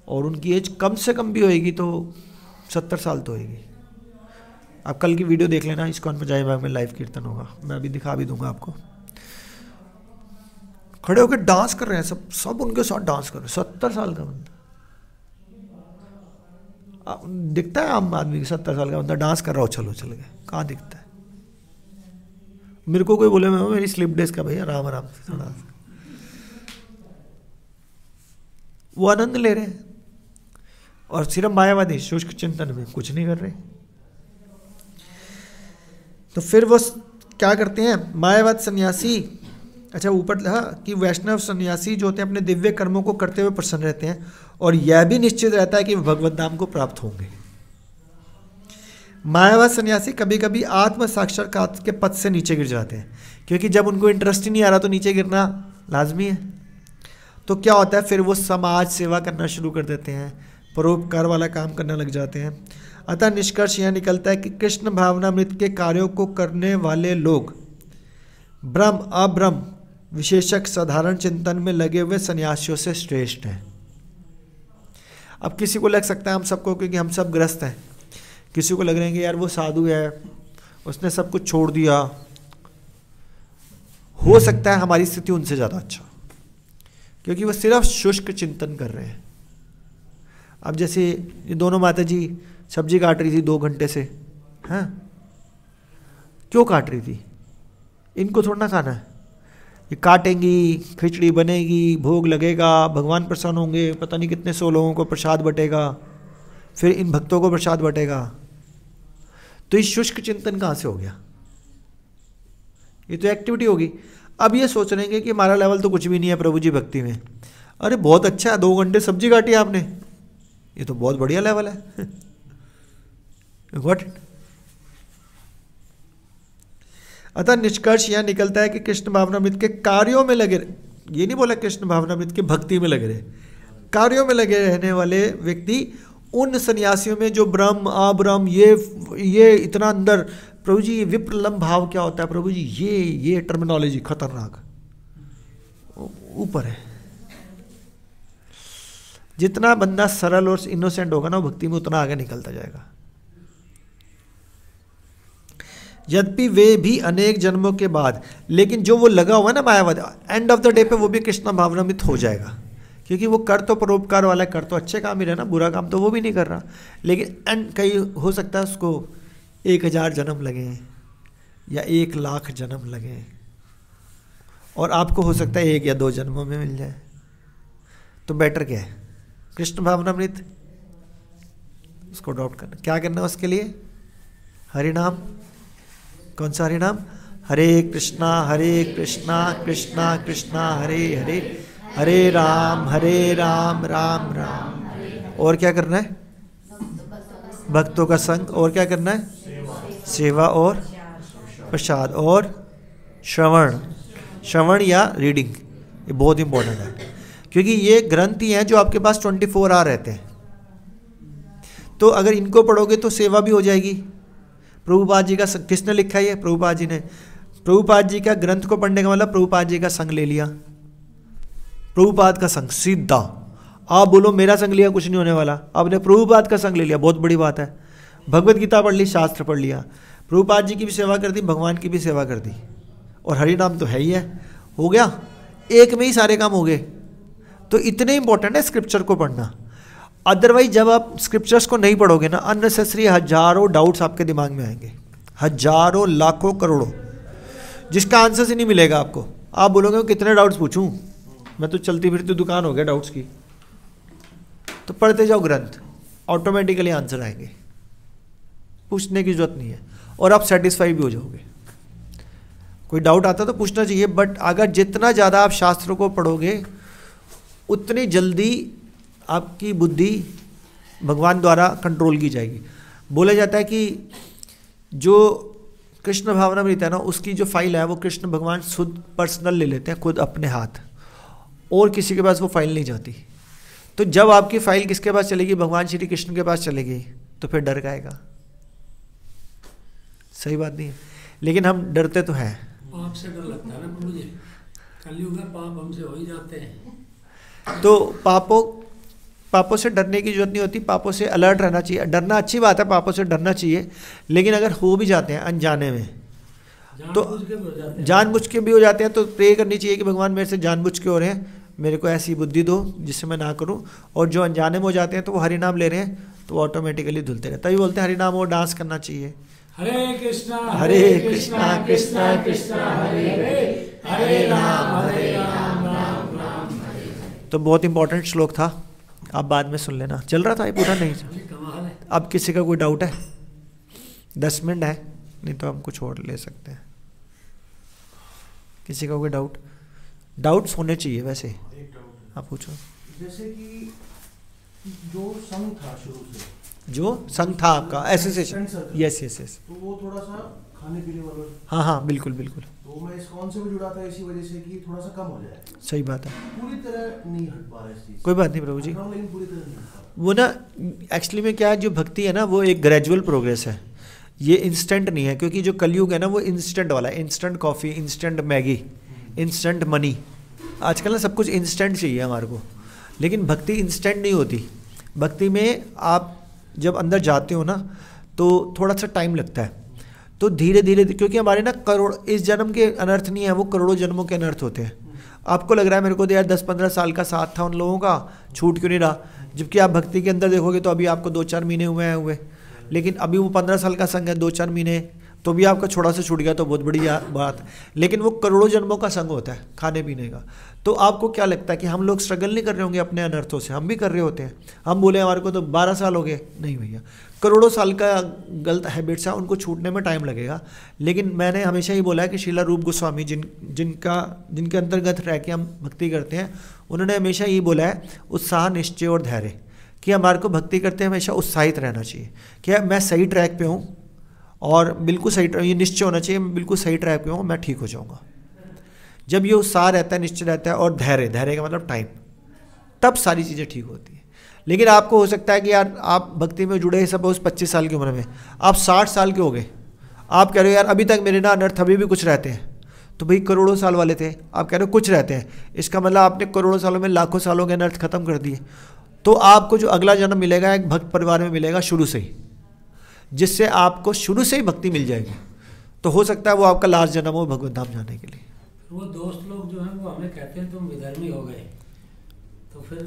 और उनकी एज कम से कम भी होएगी तो 70 साल तो होएगी। आप कल की वीडियो देख लेना, इस्कॉन पंजाबी बाग में लाइव कीर्तन होगा, मैं अभी दिखा भी दूंगा आपको। खड़े होकर डांस कर रहे हैं, सब उनके साथ डांस कर रहे हैं। 70 साल का बंदा दिखता है आम आदमी, 70 साल का बंदा डांस कर रहा हो, चलो चल गए, कहाँ दिखता है। मेरे को कोई बोले, मैं मेरी स्लिप डेस्क का भैया, आराम आराम से थोड़ा, वो आनंद ले रहे हैं। और सिर्फ मायावादी शुष्क चिंतन में कुछ नहीं कर रहे। तो फिर वो क्या करते हैं, मायावाद सन्यासी, अच्छा ऊपर था कि वैष्णव सन्यासी जो होते हैं अपने दिव्य कर्मों को करते हुए प्रसन्न रहते हैं, और यह भी निश्चित रहता है कि भगवत धाम को प्राप्त होंगे। मायावाद सन्यासी कभी कभी आत्म साक्षात्कार के पद से नीचे गिर जाते हैं, क्योंकि जब उनको इंटरेस्ट ही नहीं आ रहा तो नीचे गिरना लाजमी है। तो क्या होता है, फिर वो समाज सेवा करना शुरू कर देते हैं, परोपकार वाला काम करने लग जाते हैं। अतः निष्कर्ष यह निकलता है कि कृष्ण भावनामृत के कार्यों को करने वाले लोग ब्रह्म अब्रह्म विशेषक साधारण चिंतन में लगे हुए सन्यासियों से श्रेष्ठ हैं। अब किसी को लग सकता है, हम सबको, क्योंकि हम सब ग्रस्त हैं, किसी को लग रहे हैं कि यार वो साधु है, उसने सब कुछ छोड़ दिया, हो सकता है हमारी स्थिति उनसे ज़्यादा अच्छा, क्योंकि वो सिर्फ शुष्क चिंतन कर रहे हैं। अब जैसे ये दोनों माता जी सब्जी काट रही थी 2 घंटे से, हाँ क्यों काट रही थी, इनको थोड़ा ना खाना है, ये काटेंगी, खिचड़ी बनेगी, भोग लगेगा, भगवान प्रसन्न होंगे, पता नहीं कितने 100 लोगों को प्रसाद बटेगा, फिर इन भक्तों को प्रसाद बटेगा। तो ये शुष्क चिंतन कहाँ से हो गया, ये तो एक्टिविटी होगी। अब ये सोच रहे हैं कि हमारा लेवल तो कुछ भी नहीं है प्रभु जी भक्ति में। अरे बहुत अच्छा है, 2 घंटे सब्जी काटी आपने, ये तो बहुत बढ़िया लेवल है। व्हाट। अतः निष्कर्ष यह निकलता है कि कृष्ण भावनामृत के कार्यों में लगे, ये नहीं बोला कृष्ण भावनामृत के भक्ति में लगे रहे, कार्यों में लगे रहने वाले व्यक्ति उन सन्यासियों में जो ब्रह्म अब्रह्म ये इतना अंदर, प्रभु जी ये विप्रलम्ब भाव क्या होता है प्रभु जी, ये टर्मिनोलॉजी खतरनाक ऊपर है। जितना बंदा सरल और इनोसेंट होगा ना भक्ति में, उतना आगे निकलता जाएगा। यद्यपि वे भी अनेक जन्मों के बाद, लेकिन जो वो लगा हुआ है ना मायावाद, एंड ऑफ द डे पे वो भी कृष्ण भावनामृत हो जाएगा, क्योंकि वो कर तो परोपकार वाला है, कर तो अच्छे काम ही रहा ना, बुरा काम तो वो भी नहीं कर रहा। लेकिन एंड कहीं हो सकता है उसको 1000 जन्म लगे या 1,00,000 जन्म लगे, और आपको हो सकता है 1 या 2 जन्मों में मिल जाए। तो बेटर क्या है? कृष्ण भावनामृत, उसको अडॉप्ट करना। क्या करना है उसके लिए? हरि नाम। कौन सा हरि नाम? हरे कृष्णा कृष्णा कृष्णा हरे हरे, हरे राम राम राम। और क्या करना है? भक्तों का संग। और क्या करना है? सेवा और प्रसाद और श्रवण या रीडिंग। ये बहुत इंपॉर्टेंट है, क्योंकि ये ग्रंथ ही हैं जो आपके पास 24 आवर रहते हैं। तो अगर इनको पढ़ोगे तो सेवा भी हो जाएगी। प्रभुपाद जी का किसने लिखा है? ये प्रभुपाद जी ने। प्रभुपाद जी का ग्रंथ को पढ़ने का मतलब प्रभुपाद जी का संग ले लिया। प्रभुपाद का संग सीधा, आप बोलो मेरा संग लिया कुछ नहीं होने वाला, आपने प्रभुपाद का संग ले लिया, बहुत बड़ी बात है। भगवत गीता पढ़ ली, शास्त्र पढ़ लिया, प्रभुपाद जी की भी सेवा कर दी, भगवान की भी सेवा कर दी, और हरि नाम तो है ही है। हो गया, एक में ही सारे काम हो गए। तो इतने इंपॉर्टेंट है स्क्रिप्चर को पढ़ना। अदरवाइज जब आप स्क्रिप्चर्स को नहीं पढ़ोगे ना, अननेसेसरी हजारों डाउट्स आपके दिमाग में आएंगे, हजारों लाखों करोड़ों, जिसका आंसर ही नहीं मिलेगा आपको। आप बोलोगे कितने डाउट्स पूछूं, मैं तो चलती फिरती दुकान हो गया डाउट्स की। तो पढ़ते जाओ ग्रंथ, ऑटोमेटिकली आंसर आएंगे, पूछने की जरूरत नहीं है, और आप सेटिस्फाई भी हो जाओगे। कोई डाउट आता तो पूछना चाहिए, बट अगर जितना ज़्यादा आप शास्त्रों को पढ़ोगे उतनी जल्दी आपकी बुद्धि भगवान द्वारा कंट्रोल की जाएगी। बोला जाता है कि जो कृष्ण भावनामृत है ना, उसकी जो फाइल है वो कृष्ण भगवान खुद पर्सनल ले लेते हैं, खुद अपने हाथ, और किसी के पास वो फाइल नहीं जाती। तो जब आपकी फाइल किसके पास चलेगी? भगवान श्री कृष्ण के पास चलेगी, तो फिर डर गाएगा। सही बात नहीं है? लेकिन हम डरते तो हैं। पाप से डर लगता है ना प्रभु जी, कलयुग में पाप हमसे हो ही जाते हैं। तो पापों से डरने की जरूरत नहीं होती, पापों से अलर्ट रहना चाहिए। डरना अच्छी बात है, पापों से डरना चाहिए, लेकिन अगर हो भी जाते हैं अनजाने में, तो जानबूझ के भी हो जाते हैं, तो प्रे करनी चाहिए कि भगवान मेरे से जानबूझ के हो रहे हैं, मेरे को ऐसी बुद्धि दो जिससे मैं ना करूं। और जो अनजाने में हो जाते हैं तो वो हरि नाम ले रहे हैं, तो वो ऑटोमेटिकली धुलते रहते। तभी बोलते हैं हरि नाम और डांस करना चाहिए। हरे कृष्णा कृष्णा कृष्णा हरे हरे, हरे राम राम राम। तो बहुत इंपॉर्टेंट श्लोक था, आप बाद में सुन लेना। चल रहा था ये पूरा? नहीं। कमाल है। अब किसी का कोई डाउट है? 10 मिनट है, नहीं तो हम कुछ और ले सकते हैं। किसी का कोई डाउट्स होने चाहिए वैसे। आप पूछो। जैसे कि जो संघ था शुरू से, जो संघ था आपका एसोसिएशन, यस, तो वो थोड़ा सा खाने पीने वालों, हाँ बिल्कुल। तो मैं इस्कॉन से भी जुड़ा था इसी वजह से कि थोड़ा सा कम हो जाए। सही बात है, पूरी तरह नहीं हट पा रहा इस चीज। कोई बात नहीं प्रभु जी। लेकिन पूरी तरह नहीं हट पा रहा। वो ना एक्चुअली में क्या है, जो भक्ति है ना वो एक ग्रेजुअल प्रोग्रेस है, ये इंस्टेंट नहीं है। क्योंकि जो कलयुग है ना वो इंस्टेंट वाला है, instant coffee, instant Maggi, instant money. आजकल ना सब कुछ इंस्टेंट चाहिए हमारे को, लेकिन भक्ति इंस्टेंट नहीं होती। भक्ति में आप जब अंदर जाते हो ना तो थोड़ा सा टाइम लगता है। तो धीरे धीरे, क्योंकि हमारे ना करोड़, इस जन्म के अनर्थ नहीं है, वो करोड़ों जन्मों के अनर्थ होते हैं। आपको लग रहा है मेरे को तो यार 10-15 साल का साथ था उन लोगों का, छूट क्यों नहीं रहा? जबकि आप भक्ति के अंदर देखोगे तो अभी आपको 2-4 महीने हुए, लेकिन अभी वो 15 साल का संग है, 2-4 महीने तो भी आपका छोड़ा से छूट गया, तो बहुत बड़ी बात। लेकिन वो करोड़ों जन्मों का संग होता है खाने पीने का। तो आपको क्या लगता है कि हम लोग स्ट्रगल नहीं कर रहे होंगे अपने अनर्थों से? हम भी कर रहे होते हैं। हम बोले हमारे को तो 12 साल हो गए, नहीं भैया, करोड़ों साल का गलत हैबिट्स है, उनको छूटने में टाइम लगेगा। लेकिन मैंने हमेशा ही बोला है कि श्रीला रूप गोस्वामी जिनके अंतर्गत रह के हम भक्ति करते हैं, उन्होंने हमेशा यही बोला है, उत्साह, निश्चय और धैर्य, कि हमारे को भक्ति करते हैं हमेशा उत्साहित रहना चाहिए कि मैं सही ट्रैक पे हूँ, और बिल्कुल सही, ये निश्चय होना चाहिए मैं बिल्कुल सही ट्रैक पे हूँ, मैं ठीक हो जाऊँगा। जब ये उत्साह रहता है, निश्चय रहता है, और धैर्य का मतलब टाइम, तब सारी चीज़ें ठीक होती हैं। लेकिन आपको हो सकता है कि यार आप भक्ति में जुड़े, सपोज 25 साल की उम्र में, आप 60 साल के हो गए, आप कह रहे हो यार अभी तक मेरे ना अनर्थ अभी भी कुछ रहते हैं। तो भाई करोड़ों साल वाले थे, आप कह रहे हो कुछ रहते हैं, इसका मतलब आपने करोड़ों सालों में लाखों सालों के अनर्थ खत्म कर दिए। तो आपको जो अगला जन्म मिलेगा एक भक्त परिवार में मिलेगा शुरू से ही, जिससे आपको शुरू से ही भक्ति मिल जाएगी। तो हो सकता है वो आपका लास्ट जन्म हो भगवत धाम जाने के लिए। वो दोस्त लोग जो हैं वो हमें कहते हैं तुम विधर्मी हो गए, तो फिर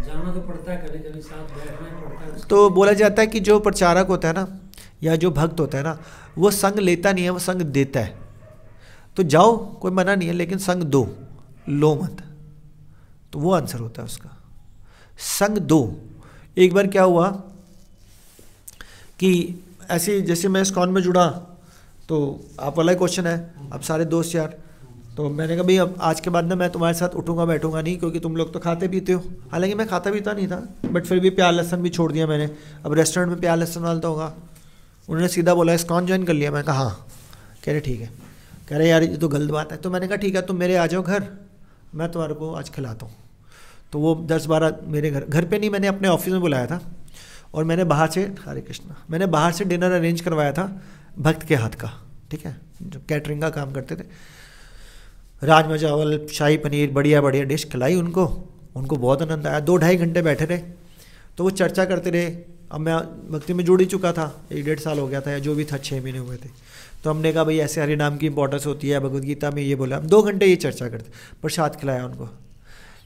जाना तो पड़ता है, कभी कभी साथ बैठना ही पड़ता है। तो बोला जाता है कि जो प्रचारक होता है ना या जो भक्त होता है ना, वो संग लेता नहीं है, वो संग देता है। तो जाओ, कोई मना नहीं है, लेकिन संग दो, लो मत। तो वो आंसर होता है उसका, संग दो। एक बार क्या हुआ कि ऐसे जैसे मैं इस्कॉन में जुड़ा, तो आप वाला क्वेश्चन है, अब सारे दोस्त यार, तो मैंने कहा भाई अब आज के बाद ना मैं तुम्हारे साथ उठूंगा बैठूंगा नहीं, क्योंकि तुम लोग तो खाते पीते हो। हालांकि मैं खाता पीता नहीं था, बट फिर भी प्याज लहसन भी छोड़ दिया मैंने। अब रेस्टोरेंट में प्याज लहसन वाला तो होगा। उन्होंने सीधा बोला इस्कॉन ज्वाइन कर लिया। मैं कहा हाँ। कह रहे ठीक है। कह रहे यार ये तो गलत बात है। तो मैंने कहा ठीक है, तुम मेरे आ जाओ घर, मैं तुम्हारे को आज खिलाता हूँ। तो वो 10-12 मेरे घर पे नहीं, मैंने अपने ऑफिस में बुलाया था, और मैंने बाहर से, हरे कृष्णा, मैंने बाहर से डिनर अरेंज करवाया था भक्त के हाथ का, ठीक है, जो कैटरिंग का काम करते थे। राजमा चावल, शाही पनीर, बढ़िया बढ़िया डिश खिलाई उनको बहुत आनंद आया। 2-2.5 घंटे बैठे रहे, तो वो चर्चा करते रहे। अब मैं भक्ति में जुड़ ही चुका था, 1-1.5 साल हो गया था, या जो भी था, 6 महीने हुए थे। तो हमने कहा भाई ऐसे हरि नाम की इंपॉर्टेंस होती है, भगवद गीता में ये बोला। हम 2 घंटे ये चर्चा करते, प्रसाद खिलाया उनको।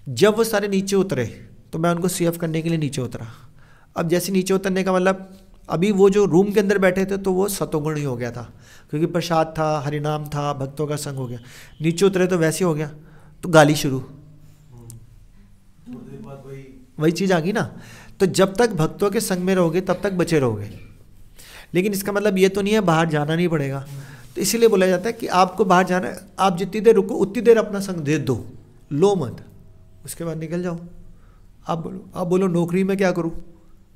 जब वो सारे नीचे उतरे, तो मैं उनको सीएफ करने के लिए नीचे उतरा। अब जैसे नीचे उतरने का मतलब, अभी वो जो रूम के अंदर बैठे थे तो वो सतोगुण ही हो गया था, क्योंकि प्रसाद था, हरिनाम था, भक्तों का संग हो गया। नीचे उतरे तो वैसे हो गया, तो गाली शुरू, वही चीज़ आ गई ना। तो जब तक भक्तों के संग में रहोगे तब तक बचे रहोगे, लेकिन इसका मतलब ये तो नहीं है बाहर जाना नहीं पड़ेगा। तो इसीलिए बोला जाता है कि आपको बाहर जाना है, आप जितनी देर रुको उतनी देर अपना संग दे दो, लो मत, उसके बाद निकल जाओ। आप बोलो नौकरी में क्या करूँ,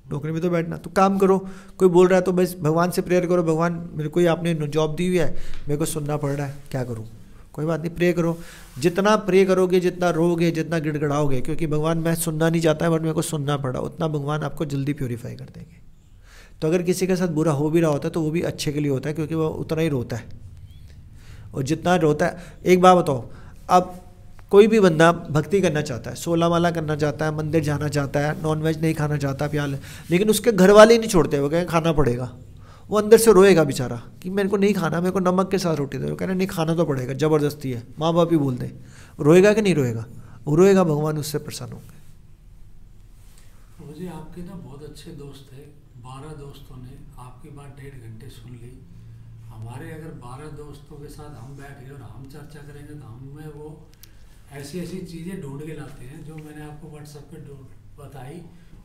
नौकरी में तो बैठना, तो काम करो। कोई बोल रहा है तो बस भगवान से प्रेयर करो, भगवान मेरे को ही आपने जॉब दी हुई है, मेरे को सुनना पड़ रहा है, क्या करूँ, कोई बात नहीं, प्रे करो। जितना प्रे करोगे, जितना रोगे, जितना गिड़गड़ाओगे, क्योंकि भगवान मैं सुनना नहीं चाहता है बट मेरे को सुनना पड़ा, उतना भगवान आपको जल्दी प्योरीफाई कर देंगे। तो अगर किसी के साथ बुरा हो भी रहा होता है तो वो भी अच्छे के लिए होता है, क्योंकि वो उतना ही रोता है, और जितना रोता है। एक बात बताओ, अब कोई भी बंदा भक्ति करना चाहता है, 16 माला करना चाहता है, मंदिर जाना चाहता है, नॉनवेज नहीं खाना चाहता, प्याल, लेकिन उसके घर वाले ही नहीं छोड़ते, वो कहें खाना पड़ेगा। वो अंदर से रोएगा बेचारा कि मेरे को नहीं खाना, मेरे को नमक के साथ रोटी दे। वो कह रहे नहीं, खाना तो पड़ेगा, ज़बरदस्ती है, माँ बाप ही बोलते हैं। रोएगा कि नहीं रोएगा? वो रोएगा, भगवान उससे प्रसन्न होंगे। मुझे आपके ना बहुत अच्छे दोस्त थे, 12 दोस्तों ने आपकी बात 1.5 घंटे सुन ली। हमारे अगर 12 दोस्तों के साथ हम बैठ गए और हम चर्चा करेंगे तो हमें वो ऐसी ऐसी चीज़ें ढूंढ के लाते हैं, जो मैंने आपको व्हाट्सएप पे बताई।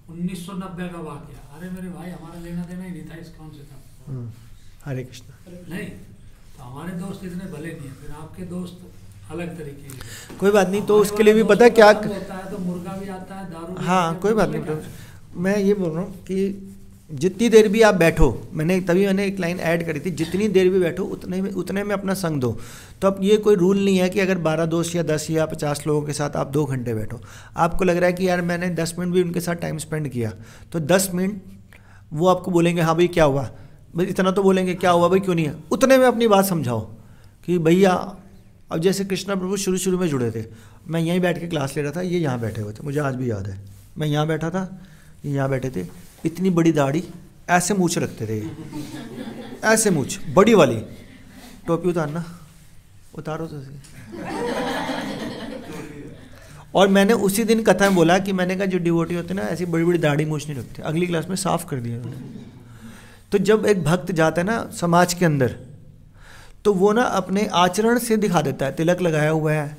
1990 का वाकया, अरे मेरे भाई हमारा लेना देना ही नहीं था, इस कौन से था। हरे कृष्णा। नहीं, तो हमारे दोस्त इतने भले नहीं है, फिर आपके दोस्त अलग तरीके के। कोई बात नहीं, तो उसके लिए भी पता है क्या होता है, तो मुर्गा भी आता है, दारू भी हाँ, कोई बात नहीं। मैं ये बोल रहा हूँ कि जितनी देर भी आप बैठो, मैंने एक लाइन ऐड करी थी, जितनी देर भी बैठो उतने में अपना संग दो। तो अब ये कोई रूल नहीं है कि अगर 12 दोस्त या 10 या 50 लोगों के साथ आप 2 घंटे बैठो। आपको लग रहा है कि यार मैंने 10 मिनट भी उनके साथ टाइम स्पेंड किया, तो 10 मिनट वो आपको बोलेंगे हाँ भाई क्या हुआ, भाई इतना तो बोलेंगे क्या हुआ भाई क्यों नहीं है, उतने में अपनी बात समझाओ कि भैया। अब जैसे कृष्णा प्रभु शुरू में जुड़े थे, मैं यहीं बैठ के क्लास ले रहा था, ये यहाँ बैठे हुए थे, मुझे आज भी याद है। मैं यहाँ बैठा था, ये यहाँ बैठे थे, इतनी बड़ी दाढ़ी, ऐसे मूछ रखते थे, ऐसे मूछ बड़ी वाली। टोपी उतारना, उतारो तो सही। और मैंने उसी दिन कथा में बोला कि मैंने कहा जो डिवोटी होते हैं ना, ऐसी बड़ी बड़ी दाढ़ी मूछ नहीं रखते। अगली क्लास में साफ कर दिया उन्होंने। तो जब एक भक्त जाता है ना समाज के अंदर, तो वो ना अपने आचरण से दिखा देता है, तिलक लगाया हुआ है,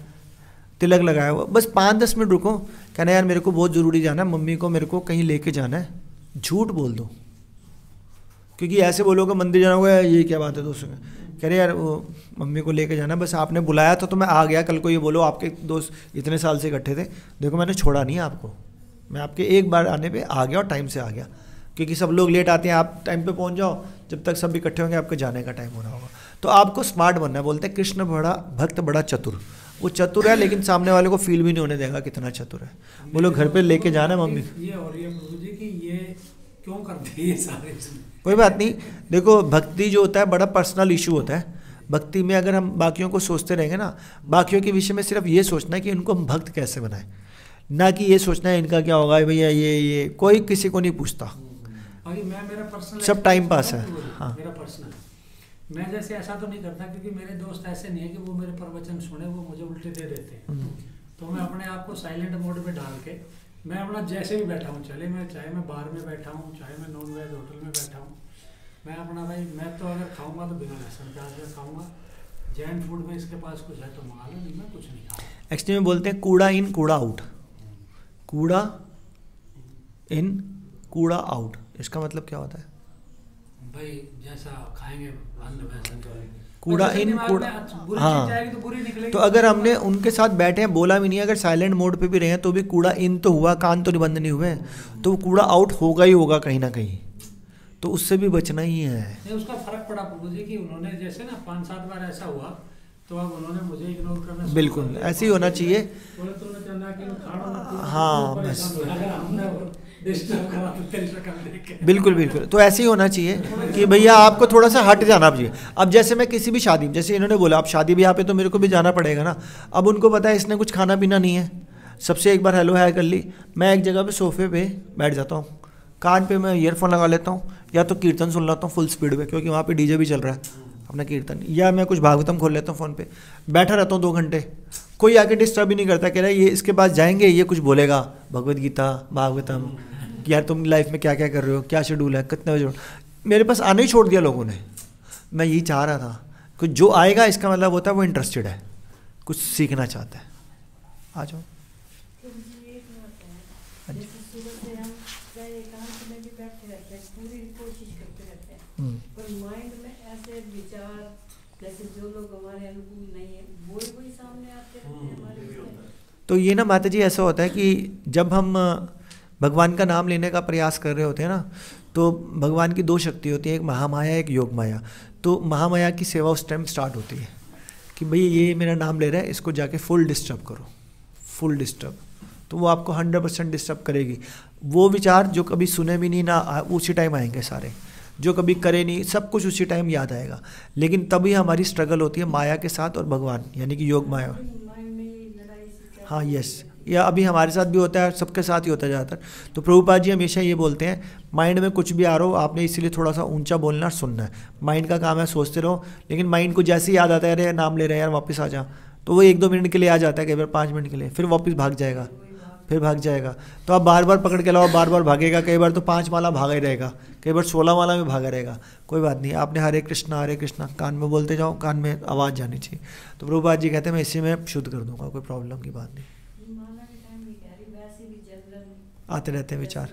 तिलक लगाया हुआ, बस 5-10 मिनट रुको, कहना यार मेरे को बहुत ज़रूरी जाना है, मम्मी को मेरे को कहीं लेके जाना है, झूठ बोल दो। क्योंकि ऐसे बोलोगे मंदिर जाना होगा, ये क्या बात है दोस्तों, कह रहे यार वो मम्मी को लेके जाना, बस आपने बुलाया था तो मैं आ गया। कल को ये बोलो आपके दोस्त इतने साल से इकट्ठे थे, देखो मैंने छोड़ा नहीं आपको, मैं आपके एक बार आने पे आ गया और टाइम से आ गया। क्योंकि सब लोग लेट आते हैं, आप टाइम पे पहुंच जाओ, जब तक सब इकट्ठे होंगे आपके जाने का टाइम होना होगा। तो आपको स्मार्ट बनना है। बोलते हैं कृष्ण भक्त बड़ा चतुर, वो चतुर है लेकिन सामने वाले को फील भी नहीं होने देगा कितना चतुर है। बोलो घर पे लेके जाना है मम्मी, ये और ये प्रभु जी कि ये क्यों करते हैं सारे। कोई बात नहीं। देखो भक्ति जो होता है बड़ा पर्सनल इशू होता है। भक्ति में अगर हम बाकियों को सोचते रहेंगे ना, बाकियों के विषय में सिर्फ ये सोचना है कि इनको हम भक्त कैसे बनाएं, ना कि ये सोचना है इनका क्या होगा भैया, ये कोई किसी को नहीं पूछता, मेरा पर्सनल सब टाइम पास है। हाँ मेरा पर्सनल मैं जैसे ऐसा तो नहीं करता, क्योंकि मेरे दोस्त ऐसे नहीं है कि वो मेरे प्रवचन सुने वो मुझे उल्टे दे देते हैं। तो मैं अपने आप को साइलेंट मोड पे डाल के मैं अपना जैसे भी बैठा हूँ, चले मैं चाहे मैं बार में बैठा हूँ, चाहे मैं नॉन वेज होटल में बैठा हूँ, मैं अपना भाई मैं तो अगर खाऊंगा तो बिना लहसुन प्याज का खाऊंगा। जैन फूड में इसके पास कुछ है तो मंगा लो, नहीं मैं कुछ नहीं खाता। एक्चुअली में बोलते हैं कूड़ा इन कूड़ा आउट, कूड़ा इन कूड़ा आउट। इसका मतलब क्या होता है भाई जैसा खाएंगे अन्न वैसा कूड़ा इन कूड़ा, हाँ। तो बुरी निकलेगी। तो अगर हमने उनके साथ बैठे हैं, बोला भी नहीं, अगर साइलेंट मोड पे भी रहे हैं तो भी कूड़ा इन तो हुआ, कान तो नहीं बंद नहीं हुए, तो कूड़ा आउट होगा ही होगा कहीं ना कहीं, तो उससे भी बचना ही है। नहीं उसका फर्क पड़ा मुझे कि उन्होंने जैसे ना 5-7 बार ऐसा हुआ तो अब उन्होंने मुझे इग्नोर करना शुरू बिल्कुल कर दिया। ऐसे ही होना चाहिए। बोले तुमने कहना कि खाना हाँ, तो बस। अगर हमने डिस्टर्ब करा तो तेरी शक्ल देख के। बिल्कुल बिल्कुल, तो ऐसे ही होना चाहिए कि भैया आपको थोड़ा सा हट जाना चाहिए। अब जैसे मैं किसी भी शादी, जैसे इन्होंने बोला अब शादी ब्याह पे तो मेरे को भी जाना पड़ेगा ना। अब उनको पता है इसने कुछ खाना पीना नहीं है, सबसे एक बार हेलो हाय कर ली, मैं एक जगह पे सोफे पे बैठ जाता हूँ, कान पे मैं ईयरफोन लगा लेता हूँ, या तो कीर्तन सुन लेता हूँ फुल स्पीड पे, क्योंकि वहाँ पे डीजे भी चल रहा है अपना कीर्तन, या मैं कुछ भागवतम खोल लेता हूँ फ़ोन पे, बैठा रहता हूँ 2 घंटे, कोई आके डिस्टर्ब ही नहीं करता, कह रहा है ये इसके पास जाएंगे ये कुछ बोलेगा भगवत गीता भागवतम, यार तुम लाइफ में क्या क्या कर रहे हो, क्या शेड्यूल है, कितने बजे। मेरे पास आने ही छोड़ दिया लोगों ने। मैं यही चाह रहा था कि जो आएगा इसका मतलब होता है वो इंटरेस्टेड है, कुछ सीखना चाहता है। आ जाओ। तो मुझे एक बात है, जैसे सुबह से हम चाहे एकांत में भी बैठे रहते हैं, पूरी कोशिश करते रहते हैं, पर माइंड में ऐसे विचार जैसे जो लोग हमारे अनुकूल नहीं है वही सामने आते रहते हैं हमारे। तो ये ना माता जी ऐसा होता है कि जब हम भगवान का नाम लेने का प्रयास कर रहे होते हैं ना, तो भगवान की 2 शक्ति होती है, एक महामाया एक योग माया। तो महामाया की सेवा उस टाइम स्टार्ट होती है कि भाई ये मेरा नाम ले रहा है, इसको जाके फुल डिस्टर्ब करो, फुल डिस्टर्ब। तो वो आपको 100% डिस्टर्ब करेगी। वो विचार जो कभी सुने भी नहीं ना, उसी टाइम आएंगे सारे, जो कभी करे नहीं, सब कुछ उसी टाइम याद आएगा। लेकिन तभी हमारी स्ट्रगल होती है माया के साथ और भगवान यानी कि योग माया। हाँ यस, या अभी हमारे साथ भी होता है, सबके साथ ही होता है ज़्यादातर। तो प्रभुपाद जी हमेशा ये बोलते हैं माइंड में कुछ भी आ रहा हो आपने इसीलिए थोड़ा सा ऊंचा बोलना और सुनना है। माइंड का काम है सोचते रहो, लेकिन माइंड को जैसे ही याद आता है अरे नाम ले रहे हैं यार वापस आ जा, तो वो 1-2 मिनट के लिए आ जाता है, कई बार 5 मिनट के लिए, फिर वापस भाग जाएगा, फिर भाग जाएगा। तो आप बार बार पकड़ के लाओ, बार बार भागेगा, कई बार तो 5 माला भागा ही रहेगा, कई बार 16 माला में भागा रहेगा। कोई बात नहीं, आपने हरे कृष्णा कान में बोलते जाओ, कान में आवाज़ जानी चाहिए। तो प्रभुपाद जी कहते हैं मैं इसी में शुद्ध कर दूंगा, कोई प्रॉब्लम की बात नहीं। आते रहते हैं विचार।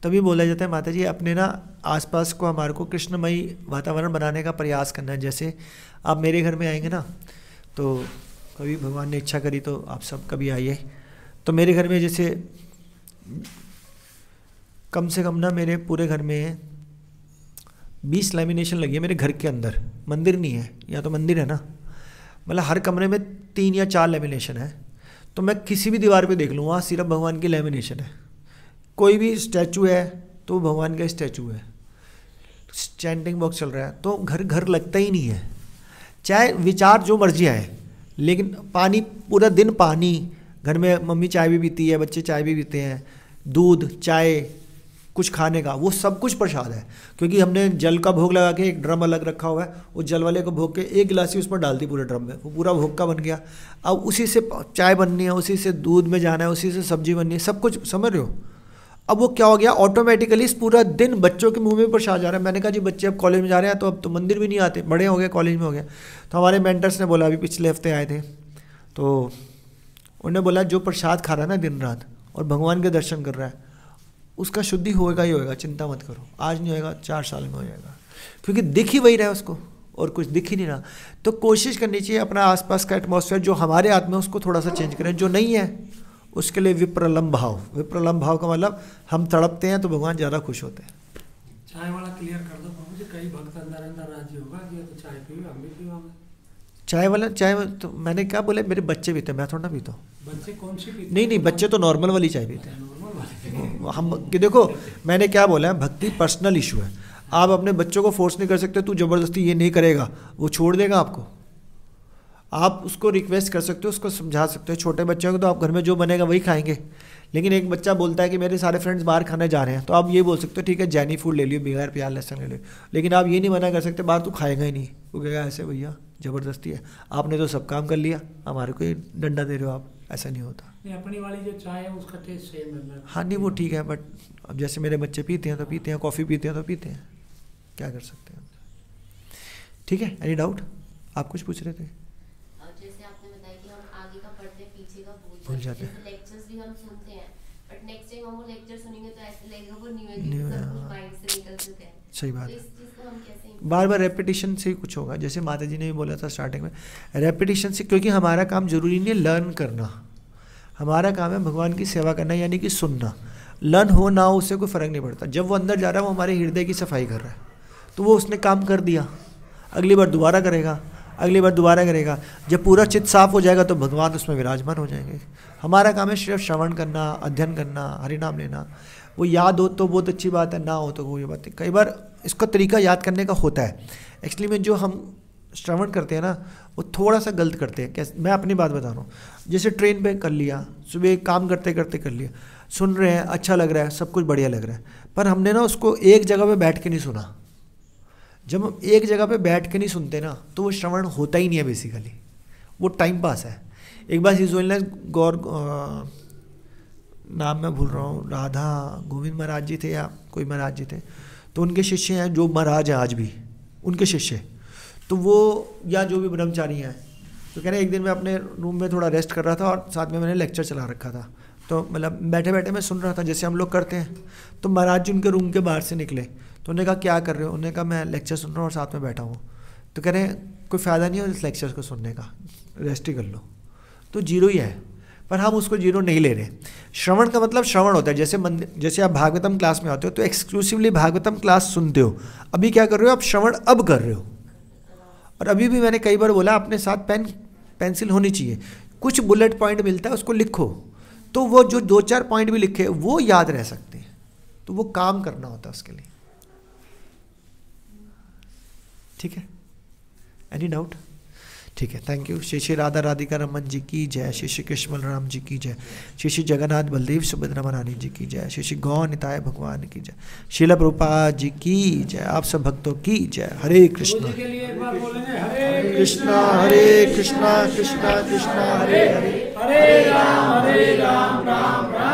तभी बोला जाता है माता जी अपने ना आसपास को हमारे को कृष्णमयी वातावरण बनाने का प्रयास करना है। जैसे आप मेरे घर में आएंगे ना, तो कभी भगवान ने इच्छा करी तो आप सब कभी आइए। तो मेरे घर में जैसे कम से कम ना मेरे पूरे घर में 20 लैमिनेशन लगी है मेरे घर के अंदर। मंदिर नहीं है, या तो मंदिर है ना, मतलब हर कमरे में 3 या 4 लैमिनेशन है। तो मैं किसी भी दीवार पे देख लूँ वहाँ सिर्फ भगवान की लैमिनेशन है। कोई भी स्टैचू है तो भगवान का स्टैचू है, चैंटिंग बॉक्स चल रहा है, तो घर घर लगता ही नहीं है। चाहे विचार जो मर्जी आए, लेकिन पानी पूरा दिन पानी, घर में मम्मी चाय भी पीती है, बच्चे चाय भी पीते हैं, दूध चाय कुछ खाने का, वो सब कुछ प्रसाद है। क्योंकि हमने जल का भोग लगा के एक ड्रम अलग रखा हुआ है, उस जल वाले को भोग के 1 गिलास ही उसमें डाल दी पूरे ड्रम में, वो पूरा भोग का बन गया। अब उसी से चाय बननी है, उसी से दूध में जाना है, उसी से सब्जी बननी है, सब कुछ समझ रहे हो। अब वो क्या हो गया, ऑटोमेटिकली इस पूरा दिन बच्चों के मुंह में प्रसाद जा रहा है। मैंने कहा जी बच्चे अब कॉलेज में जा रहे हैं तो अब तो मंदिर भी नहीं आते, बड़े हो गए, कॉलेज में हो गए। तो हमारे मेंटर्स ने बोला, अभी पिछले हफ्ते आए थे, तो उन्होंने बोला जो प्रसाद खा रहा है ना दिन रात और भगवान के दर्शन कर रहा है, उसका शुद्धि होएगा ही होएगा, चिंता मत करो। आज नहीं होएगा, 4 साल में हो जाएगा, क्योंकि दिख ही वही रहा है उसको, और कुछ दिख ही नहीं रहा। तो कोशिश करनी चाहिए अपना आसपास का एटमॉस्फेयर जो हमारे हाथ में उसको थोड़ा सा चेंज करें, जो नहीं है उसके लिए विप्रलम्ब भाव। विप्रलम्ब भाव का मतलब हम तड़पते हैं तो भगवान ज़्यादा खुश होते हैं। चाय वाला क्लियर कर दो मुझे, कई भक्त अंदर अंदर राजी होगा कि ये तो चाय पीवे, हम भी पीवांगे। चाय वाला, चाय तो मैंने क्या बोले, मेरे बच्चे पीते हैं, मैं थोड़ा ना पीता हूँ। बच्चे कौन सी पीते? नहीं, बच्चे तो नॉर्मल वाली चाय पीते हैं। नॉर्मल वाली। हम कि देखो मैंने क्या बोला है, भक्ति पर्सनल इशू है। आप अपने बच्चों को फोर्स नहीं कर सकते, तू ज़बरदस्ती ये नहीं करेगा, वो छोड़ देगा आपको। आप उसको रिक्वेस्ट कर सकते हो, उसको समझा सकते हो। छोटे बच्चों को तो आप घर में जो बनेगा वही खाएंगे, लेकिन एक बच्चा बोलता है कि मेरे सारे फ्रेंड्स बाहर खाने जा रहे हैं, तो आप ये बोल सकते हो ठीक है जैनी फूड ले लियो, बगैर प्याज लहसुन ले लियो, लेकिन आप ये नहीं मना कर सकते बाहर तू खाएगा ही नहीं। वो कहेगा ऐसे भैया ज़बरदस्ती है, आपने तो सब काम कर लिया, हमारे को ही डंडा दे रहे हो आप, ऐसा नहीं होता। नहीं, अपनी वाली जो चाय है उसका टेस्ट सेम है। हाँ नहीं वो ठीक है, बट अब जैसे मेरे बच्चे पीते हैं तो पीते हैं, कॉफ़ी पीते हैं तो पीते हैं, क्या कर सकते हैं। ठीक है, एनी डाउट? आप कुछ पूछ रहे थे? जैसे आपने बताया कि हम आगे का पढ़ते पीछे का भूल जाते हैं। लेक्चर्स भी हम सुनते हैं, बट नेक्स्ट टाइम हम वो लेक्चर सुनेंगे तो ऐसे लगेगा वो न्यू है कि सब कुछ माइंड से निकल चुका है। सही बात तो है। इस चीज़ को हम कैसे बार बार रेपिटेशन से ही कुछ होगा, जैसे माता जी ने भी बोला था स्टार्टिंग में, रेपिटेशन से, क्योंकि हमारा काम जरूरी नहीं है लर्न करना, हमारा काम है भगवान की सेवा करना, यानी कि सुनना। लर्न हो ना हो उससे कोई फ़र्क नहीं पड़ता, जब वो अंदर जा रहा है वो हमारे हृदय की सफाई कर रहा है, तो वो उसने काम कर दिया, अगली बार दोबारा करेगा, अगली बार दोबारा करेगा। जब पूरा चित्त साफ हो जाएगा तो भगवान उसमें विराजमान हो जाएंगे। हमारा काम है सिर्फ श्रवण करना, अध्ययन करना, हरि नाम लेना। वो याद हो तो बहुत अच्छी बात है, ना हो तो कोई बात नहीं। कई बार इसका तरीका याद करने का होता है, एक्चुअली में जो हम श्रवण करते हैं ना वो थोड़ा सा गलत करते हैं। कैसे, मैं अपनी बात बता रहा हूँ, जैसे ट्रेन पे कर लिया, सुबह काम करते करते कर लिया, सुन रहे हैं, अच्छा लग रहा है, सब कुछ बढ़िया लग रहा है, पर हमने ना उसको एक जगह पे बैठ के नहीं सुना। जब हम एक जगह पे बैठ के नहीं सुनते ना तो वो श्रवण होता ही नहीं है, बेसिकली वो टाइम पास है। एक बार हिजोल गौर नाम मैं भूल रहा हूँ, राधा गोविंद महाराज जी थे या कोई महाराज जी थे, तो उनके शिष्य हैं जो महाराज हैं आज भी, उनके शिष्य, तो वो या जो भी ब्रह्मचारी हैं, तो कह रहे एक दिन मैं अपने रूम में थोड़ा रेस्ट कर रहा था और साथ में मैंने लेक्चर चला रखा था, तो मतलब बैठे बैठे मैं सुन रहा था जैसे हम लोग करते हैं। तो महाराज जी उनके रूम के बाहर से निकले, तो उन्होंने कहा क्या कर रहे हो? उन्होंने कहा मैं लेक्चर सुन रहा हूँ और साथ में बैठा हूँ। तो कह रहे हैं कोई फ़ायदा नहीं है इस लेक्चर को सुनने का, रेस्ट ही कर लो। तो जीरो ही है, पर हम उसको जीरो नहीं ले रहे। श्रवण का मतलब श्रवण होता है, जैसे मंदिर, जैसे आप भागवतम क्लास में आते हो तो एक्सक्लूसिवली भागवतम क्लास सुनते हो, अभी क्या कर रहे हो आप? श्रवण अब कर रहे हो। और अभी भी मैंने कई बार बोला अपने साथ पेन पेंसिल होनी चाहिए, कुछ बुलेट पॉइंट मिलता है उसको लिखो, तो वो जो 2-4 पॉइंट भी लिखे वो याद रह सकते हैं, तो वो काम करना होता है उसके लिए। ठीक है, एनी डाउट? ठीक है, थैंक यू। श्री श्री राधा राधिका रमन जी की जय, श्री श्री कृष्ण बलराम जी की जय, श्री श्री जगन्नाथ बलदेव सुभद्रा महारानी जी की जय, श्री श्री गौ निताय भगवान की जय, श्रील प्रभुपाद जी की जय, आप सब भक्तों की जय। हरे कृष्णा के लिए एक बार बोलेंगे हरे कृष्णा हरे कृष्णा कृष्णा कृष्णा हरे हरे, हरे राम राम राम